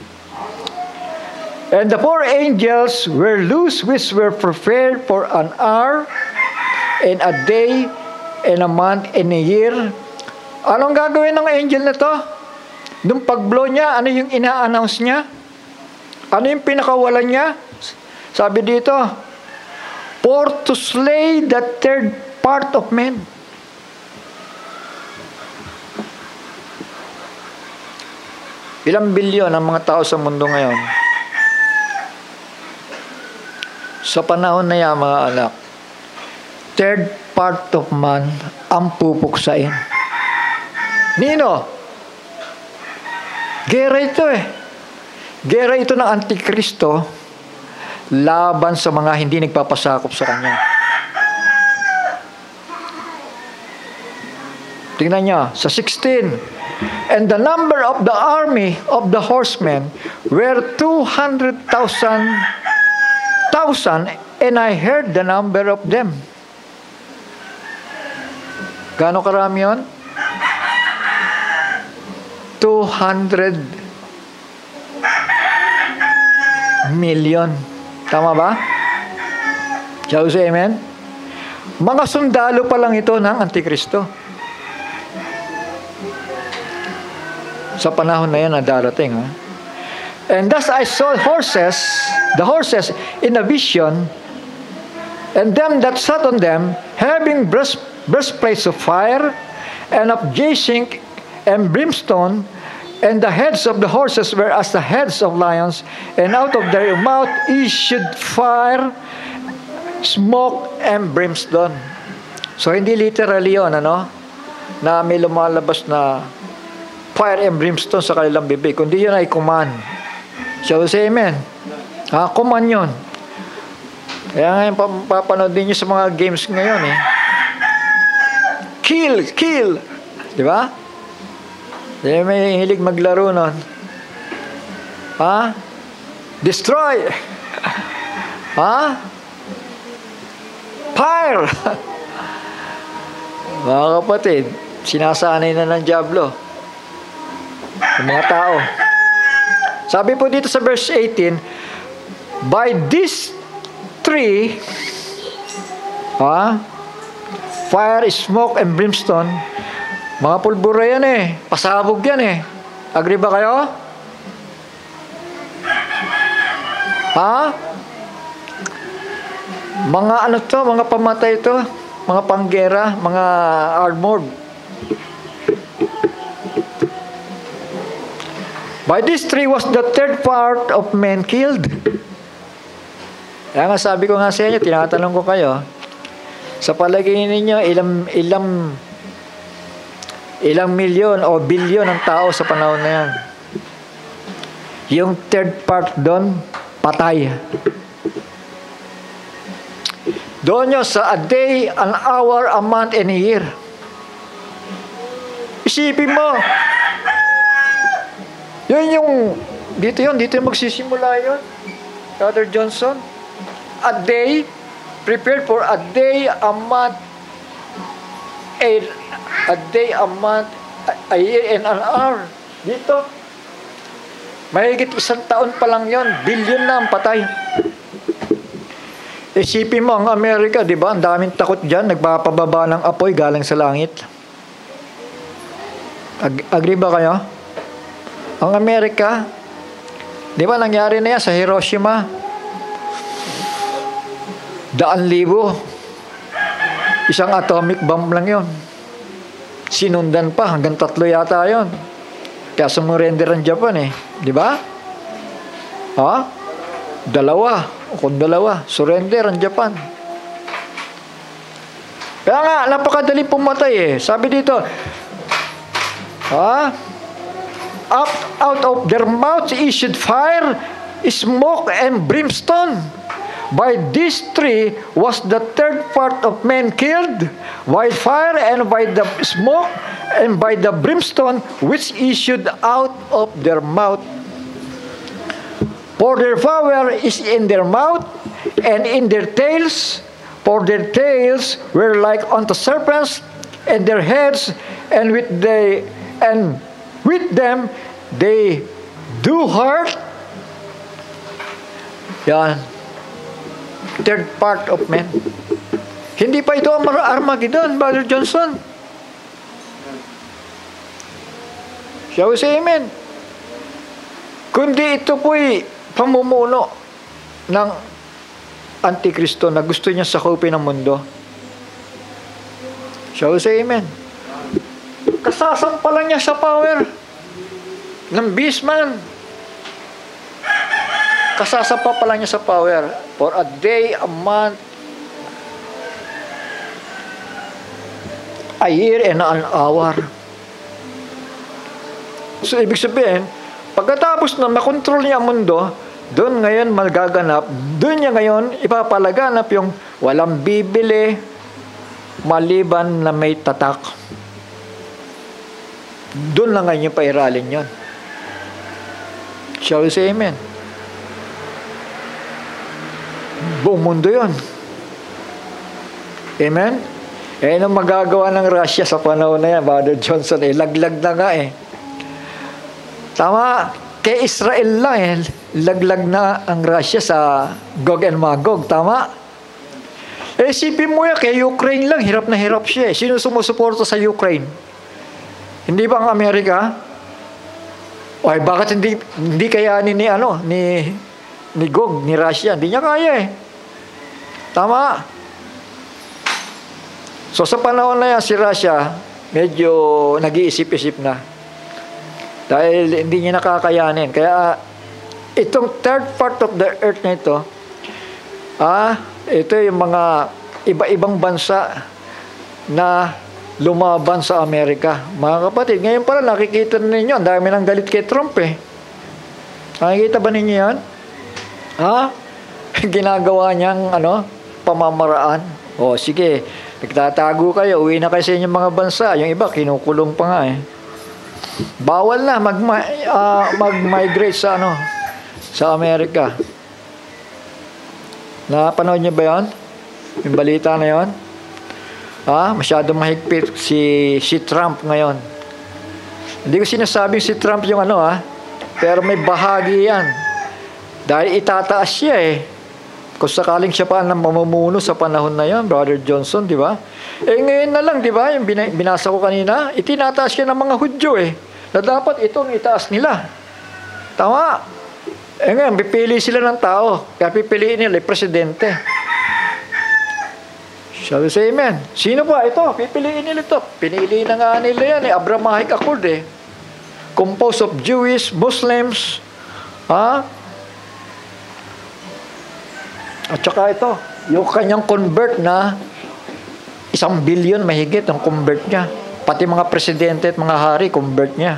And the four angels were loose which were prepared for an hour and a day and a month and a year. Anong gagawin ng angel na to? Nung pag-blow niya, ano yung ina-announce niya? Ano yung pinakawalan niya? Sabi dito, for to slay the third part of men. Ilang bilyon ang mga tao sa mundo ngayon? Sa panahon na yan, mga anak, third part of man ang pupuksain. Nino? Gera ito Gera ito ng Antikristo laban sa mga hindi nagpapasakop sa kanya. Tingnan niyo, sa 16, and the number of the army of the horsemen were 200,000, and I heard the number of them. Gaano karami yun? 200 million. Tama ba? Shall we say amen? Mga sundalo pa lang ito ng Antikristo. Sa panahon na yan na darating. And thus I saw the horses in a vision, and them that sat on them, having breastplates of fire, and of jacinth and brimstone, and the heads of the horses were as the heads of lions, and out of their mouth issued fire, smoke, and brimstone. So hindi literally yun, na may lumalabas na fire and brimstone sa kanilang bibig, kundi yun ay command. Shall we say amen? Command yun. Kaya ngayon, papanood din nyo sa mga games ngayon Kill! Di ba? May hilig maglaro nun. Destroy! Fire! Mga kapatid, sinasanay na ng dyablo yung mga tao. Sabi po dito sa verse 18, by this tree, fire, smoke, and brimstone, mga pulbura yan eh. Pasabog yan eh. Agree ba kayo? Mga ano to, mga pamatay to, mga panggera, mga armored. By this tree was the third part of men killed. Kaya nga sabi ko nga sa inyo, tinatanong ko kayo, sa palagay ninyo, ilang milyon o bilyon ng tao sa panahon na yan. Yung third part doon, patay. Doon nyo sa a day, an hour, a month, and a year. Isipin mo, dito yung magsisimula yun. Brother Johnson, a day, prepared for a day, a month, a day, a month, a year, and an hour. Dito, mahigit 1 taon pa lang yun, billion na ang patay. Isipin mo, ang Amerika, di ba, ang daming takot dyan, nagpapababa ng apoy galing sa langit. Agree ba kayo? Ang Amerika, di ba nangyari na yan sa Hiroshima? 100,000. Isang atomic bomb lang yon. Sinundan pa, hanggang 3 yata yon. Kaya sumurrender ang Japan eh. Di ba? 2. Kung 2, surrender ang Japan. Kaya nga, napakadali pumatay eh. Sabi dito, out of their mouths issued fire, smoke, and brimstone. By this tree was the third part of men killed, by fire, and by the smoke, and by the brimstone which issued out of their mouth. For their power is in their mouth, and in their tails, for their tails were like unto serpents, and their heads, and with them they do hurt. Yan. Third part of men. Hindi pa ito ang Armageddon, Brother Johnson. Shall we say amen? Kundi ito po'y pamumuno ng Antikristo na gusto niya sakupin ang mundo. Shall we say amen? Kasasampalan niya sa power ng beastman. Kasasampa pa lang niya sa power for a day, a month, a year, and an hour. So, ibig sabihin, pagkatapos na makontrol niya ang mundo, doon ngayon magaganap, doon niya ngayon ipapalaganap yung walang bibili maliban na may tatak. Doon lang ngayon yung pairalin yun. Shall we say amen? Buong mundo yun. Amen? Ang magagawa ng Russia sa panahon na yan, Brother Johnson, laglag na nga eh. Tama, kay Israel lang laglag na ang Russia sa Gog and Magog, tama? Isipin mo yan, kay Ukraine lang, hirap na hirap siya eh. Sino sumusuporta sa Ukraine? Hindi ba ang Amerika? Ay, bakit hindi kayanin ni Gog, ni Russia? Hindi niya kaya eh. Tama. So sa panahon na yan, si Russia, medyo nag-iisip-isip na. Dahil hindi niya nakakayanin. Kaya itong third part of the earth na ito, ito yung mga iba-ibang bansa na lumaban sa Amerika. Mga kapatid, ngayon pala nakikita ninyo, ang dami ng galit kay Trump eh. Nakikita ba ninyo yan? Ginagawa niyang pamamaraan. O sige, nagtatago kayo, uwi na kayo sa inyong mga bansa. Yung iba, kinukulong pa nga eh. Bawal na mag-migrate sa Amerika. Napanood niyo ba yan? Yung balita na yon? Masyadong mahigpit si Trump ngayon. Hindi ko sinasabing si Trump yung pero may bahagi yan. Dahil itataas siya eh. Kung sakaling siya pa ang mamumuno sa panahon na yon, Brother Johnson, di ba? Ngayon na lang, di ba, yung binasa ko kanina, itinataas siya ng mga Hudyo eh, na dapat itong itaas nila. Tama. Ngayon, pipili sila ng tao, kaya pipiliin nila presidente. Shall we say amen? Sino ba ito? Pipiliin nila ito. Pinili na nga nila yan eh, Abrahamic Accord eh. Composed of Jewish, Muslims, at saka ito, yung kanyang convert na 1 billion mahigit ang convert niya. Pati mga presidente at mga hari, convert niya.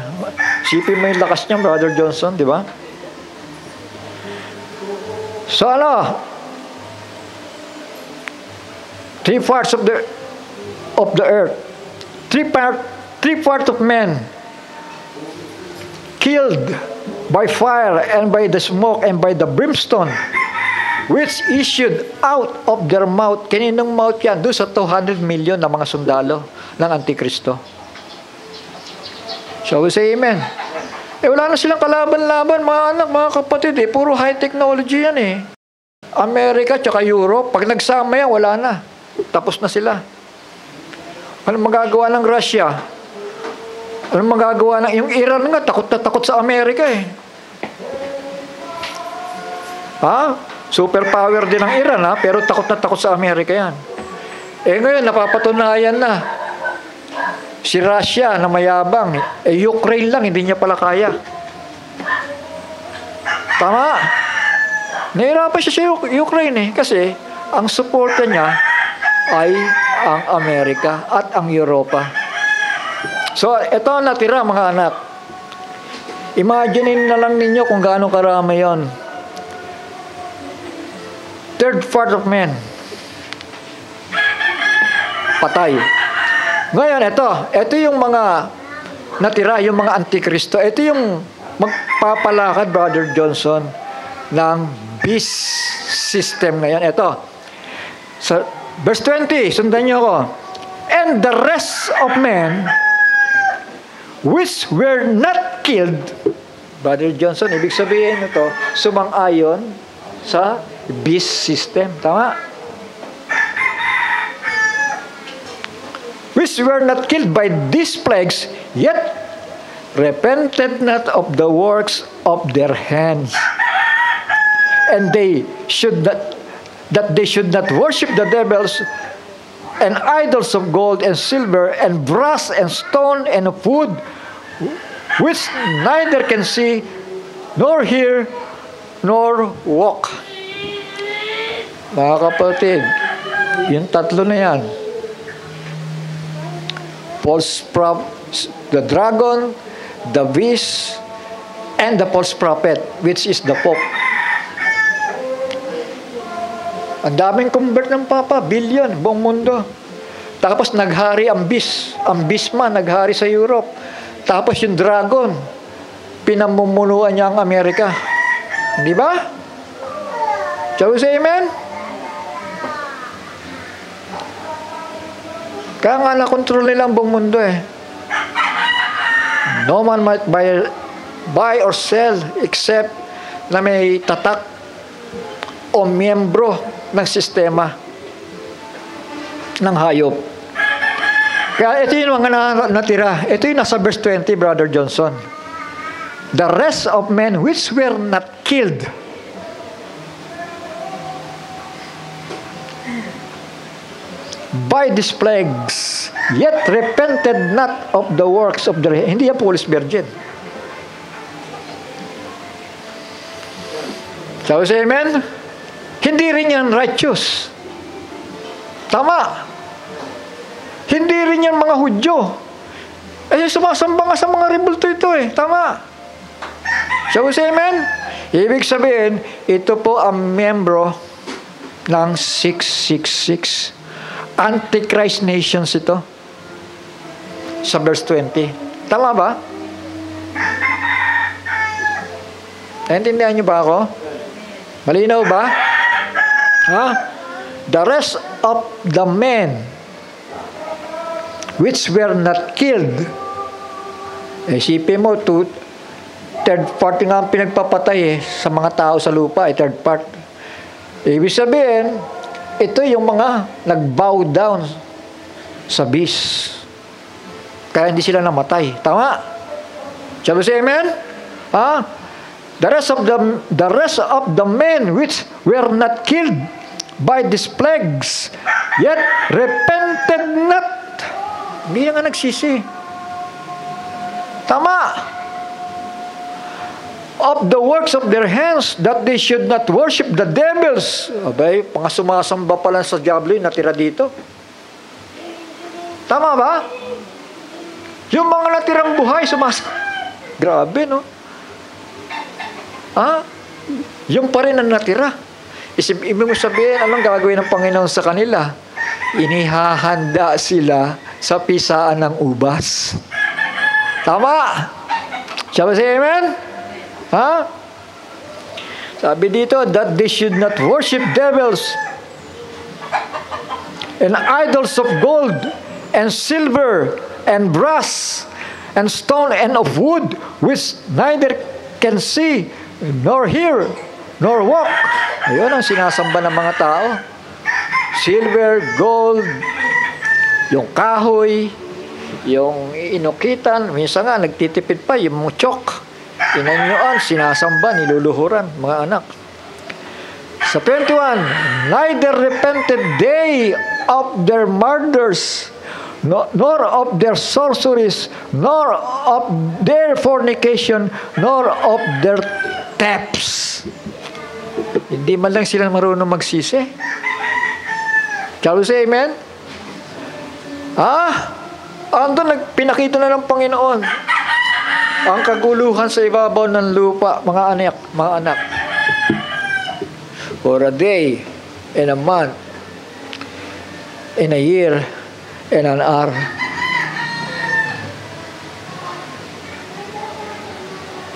Sipin mo yung lakas niya, Brother Johnson, di ba? So ano? 3/4 of the earth. 3/4 of men killed by fire and by the smoke and by the brimstone which issued out of their mouth. Kaninong mouth yan? Doon sa 200 million na mga sundalo ng Antikristo. Shall we say amen? Wala na silang kalaban-laban, mga anak, mga kapatid eh. Puro high technology yan eh. Amerika tsaka Europe, pag nagsama yan, wala na. Tapos na sila. Anong magagawa ng Russia? Anong magagawa ng... Yung Iran nga, takot na takot sa Amerika eh. Superpower din ang Iran pero takot na takot sa Amerika yan. Ngayon, napapatunayan na. Si Russia na mayabang, Ukraine lang, hindi niya pala kaya. Tama. Nahirapan siya sa Ukraine kasi ang suporta niya ay ang Amerika at ang Europa. So, ito ang natira mga anak. Imagine na lang ninyo kung gaano karami yon. 3/4 of men patay. Ngayon, ito yung mga natira, yung mga Antikristo. Ito yung magpapalakad, Brother Johnson, ng beast system ngayon. Ito. So, verse 20, sundan niyo ako. And the rest of men which were not killed, Brother Johnson, ibig sabihin ito, sumang-ayon sa beast system. Tama? Which were not killed by these plagues, yet repented not of the works of their hands. And they should not worship the devils and idols of gold and silver and brass and stone and of wood, which neither can see, nor hear, nor walk. Mga kapatid, yung tatlo na yan. The dragon, the beast, and the false prophet, which is the Pope. Ang daming convert ng Papa, billion, buong mundo. Tapos naghari ang beast. Ang beast man, naghari sa Europe. Tapos yung dragon, pinamumunuan niya ang Amerika. Di ba? Shall we say amen? Kaya nga na-control nila ang buong mundo eh. No man might buy or sell except na may tatak o miyembro ng sistema ng hayop. Kaya ito yung mga natira. Ito yung nasa verse 20, Brother Johnson. The rest of men which were not killed by these plagues, yet repented not of the works of their... Hindi yan Police Virgin. Shall we say amen? Hindi rin yan righteous. Tama. Hindi rin yan mga Hudyo. Sumasamba nga sa mga rebulto ito eh. Tama. Shall we say amen? Ibig sabihin, ito po ang membro ng 666. Antichrist nations ito. Sa verse 20. Tama ba? Naintindihan niyo ba ako? Malinaw ba? The rest of the men which were not killed. Isipin mo, third part nga ang pinagpapatay sa mga tao sa lupa, third part. Ibig sabihin, ito yung mga nag-bow down sa beast. Kaya hindi sila namatay. Tama? Shall we say amen? The rest of the men which were not killed by these plagues, yet repented not. Hindi na nga nagsisi. Tama. Of the works of their hands, that they should not worship the devils. Abay, mga sumasamba pa lang sa diablo yung natira dito. Tama ba? Yung mga natirang buhay, grabe, no? Yung pa rin ang natira. Ibig mo sabihin, anong gagawin ng Panginoon sa kanila? Inihahanda sila sa pisaan ng ubas. Tama? Sabi say amen? Sabi dito, that they should not worship devils and idols of gold and silver and brass and stone and of wood, which neither can see nor hear nor walk. Ayun ang sinasamba ng mga tao. Silver, gold, yung kahoy, yung inukitan, minsan nga nagtitipid pa yung chok, inanyuan, sinasamba, niluluhuran, mga anak. Sa 21, neither repented they of their murders, nor of their sorceries, nor of their fornication, nor of their thefts. Hindi man lang sila marunong magsisi. Shall we say amen? Andun pinakita na ng Panginoon ang kaguluhan sa ibabaw ng lupa, mga anak. For a day, and a month, in a year, and an hour.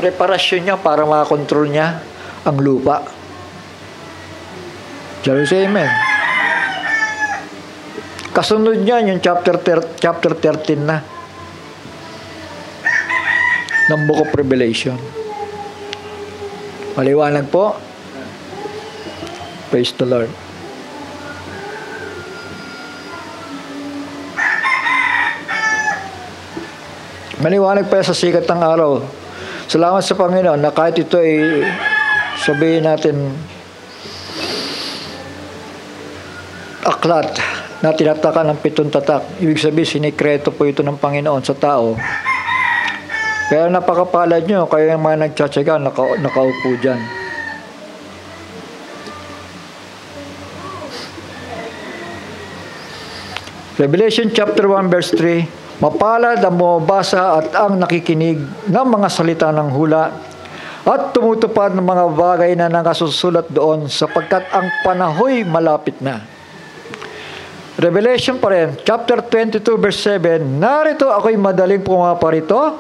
Preparasyon niya para makakontrol niya ang lupa. Shall we say amen? Kasunod niyan yung chapter 13 na ng Book of Revelation. Maliwanag po? Praise the Lord. Maliwanag pa sa sikat ng araw. Salamat sa Panginoon na kahit ito ay sabihin natin aklat na tinatakan ng 7 tatak. Ibig sabihin, sinikreto po ito ng Panginoon sa tao. Kaya napakapalad nyo, kayo yung mga nagtsatsaga, nakaupo dyan. Revelation chapter 1 verse 3, mapalad ang bumabasa at ang nakikinig ng mga salita ng hula at tumutupad ng mga bagay na nakasusulat doon sapagkat ang panahoy malapit na. Revelation pa rin, chapter 22 verse 7, narito ako'y madaling pumaparito,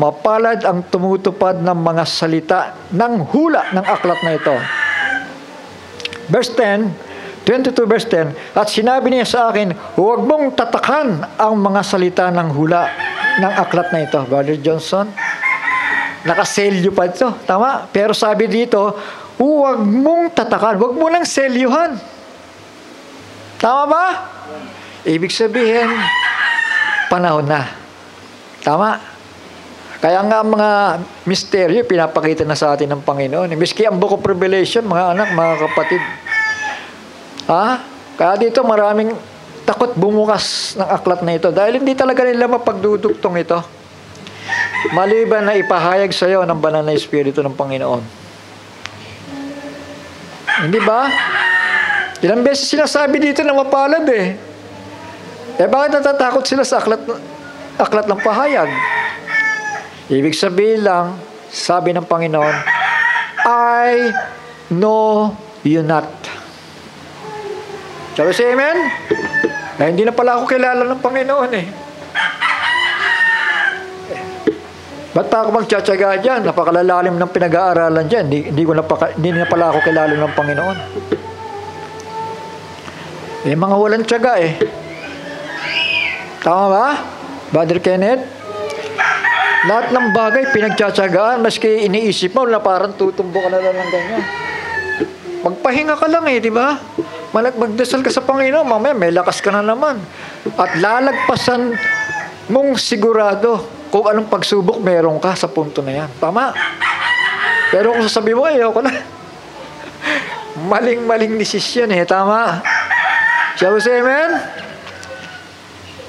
mapalad ang tumutupad ng mga salita ng hula ng aklat na ito. Verse 10, 22 verse 10, at sinabi niya sa akin, huwag mong tatakan ang mga salita ng hula ng aklat na ito. Brother Johnson, nakaselyo pa ito, tama? Pero sabi dito, huwag mong tatakan, huwag mo nang selyuhan. Tama ba? Ibig sabihin, panahon na. Tama? Kaya nga mga misteryo, pinapakita na sa atin ng Panginoon. Miski ang Book of Revelation, mga anak, mga kapatid. Kaya dito maraming takot bumukas ng aklat na ito dahil hindi talaga nila mapagdudugtong ito. Maliban na ipahayag sa iyo ng banal na Espiritu ng Panginoon. Hindi ba? Ilang beses sinasabi dito na mapalad bakit natatakot sila sa aklat ng pahayag? Ibig sabihin lang, sabi ng Panginoon, I know you not. Shall we say amen? Hindi na pala ako kilala ng Panginoon Ba't pa ako magtsatsaga dyan? Napakalalalim ng pinag-aaralan dyan. Hindi na pala ako kilala ng Panginoon. Mga walang tsaga Tama ba? Brother Kenneth? Lahat ng bagay pinagtsatsagaan, maski iniisip mo na parang tutumbo ka na lang ng ganyan. Magpahinga ka lang di ba? Magdasal ka sa Panginoon, mamaya may lakas ka na naman. At lalagpasan mong sigurado kung anong pagsubok meron ka sa punto na yan. Tama? Pero kung sasabi mo, ayoko na. Maling-maling desisyon tama? Shall we say amen?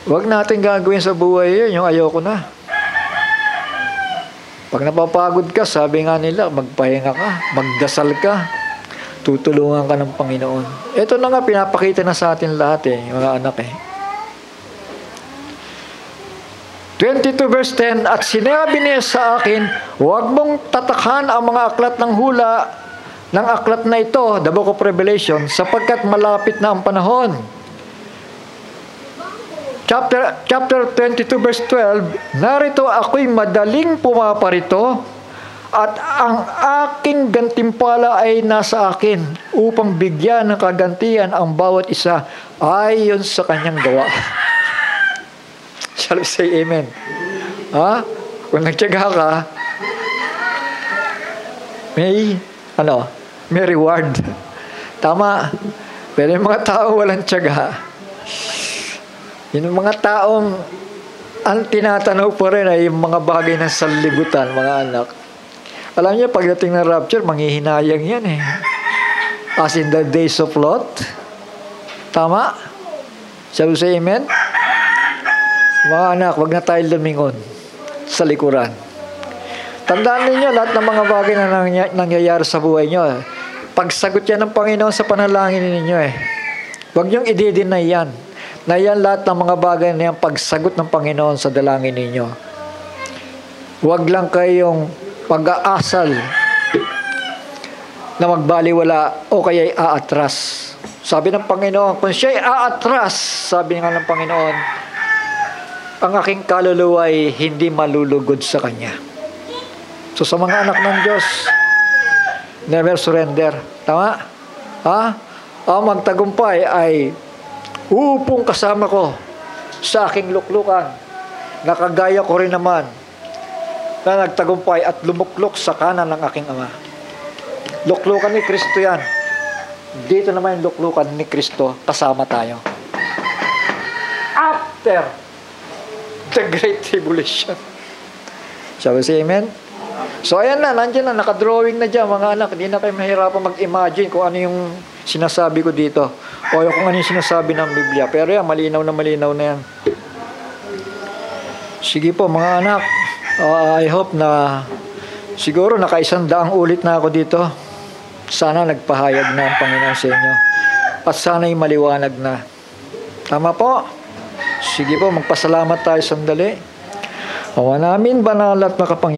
Huwag natin gagawin sa buhay yun, yung ayoko na. Pag napapagod ka, sabi nga nila, magpahinga ka, magdasal ka, tutulungan ka ng Panginoon. Ito na nga, pinapakita na sa atin lahat mga anak 22 verse 10, at sinabi niya sa akin, huwag mong tatakhan ang mga aklat ng hula ng aklat na ito, the book of Revelation, sapagkat malapit na ang panahon. Chapter 22 verse 12, narito ako'y madaling pumaparito at ang aking gantimpala ay nasa akin upang bigyan ng kagantian ang bawat isa ayon sa kanyang gawa. Shall we say amen? Kung nagtiyaga ka, may reward. Tama. Pero yung mga tao walang tiyaga, yung mga taong ang tinatanaw po rin ay yung mga bagay ng sanlibutan, mga anak. Alam niyo, pagdating ng rapture, manghihinayang yan As in the days of Lot. Tama? Shall we say amen? Mga anak, wag na tayo lumingon sa likuran. Tandaan ninyo, lahat ng mga bagay na nangyayari sa buhay nyo, pagsagot yan ng Panginoon sa panalangin ninyo Huwag niyong i-deny yan. Na yan lahat ng mga bagay na yan, pagsagot ng Panginoon sa dalangin ninyo. Huwag lang kayong pag-aasal na magbaliwala o kaya'y aatras. Sabi ng Panginoon, kung siya'y aatras, sabi nga ng Panginoon, ang aking kaluluwa ay hindi malulugod sa Kanya. So sa mga anak ng Diyos, never surrender. Tama? Ang magtagumpay ay upong kasama ko sa aking luklukan. Nakagaya ko rin naman na nagtagumpay at lumuklok sa kanan ng aking Ama. Luklukan ni Kristo yan. Dito naman yung luklukan ni Kristo, kasama tayo. After the Great Tribulation. Shall we say amen? So ayan na, nandiyan na, nakadrawing na dyan mga anak. Hindi na kayo mahirapan mag-imagine kung ano yung sinasabi ko dito o kung ano yung sinasabi ng Biblia. Pero yan, malinaw na yan. Sige po mga anak, I hope na siguro naka-100 ulit na ako dito. Sana nagpahayag na ang Panginoon sa inyo at sana'y maliwanag na. Tama po? Sige po, magpasalamat tayo sandali. Awa namin banal at makapangyarihan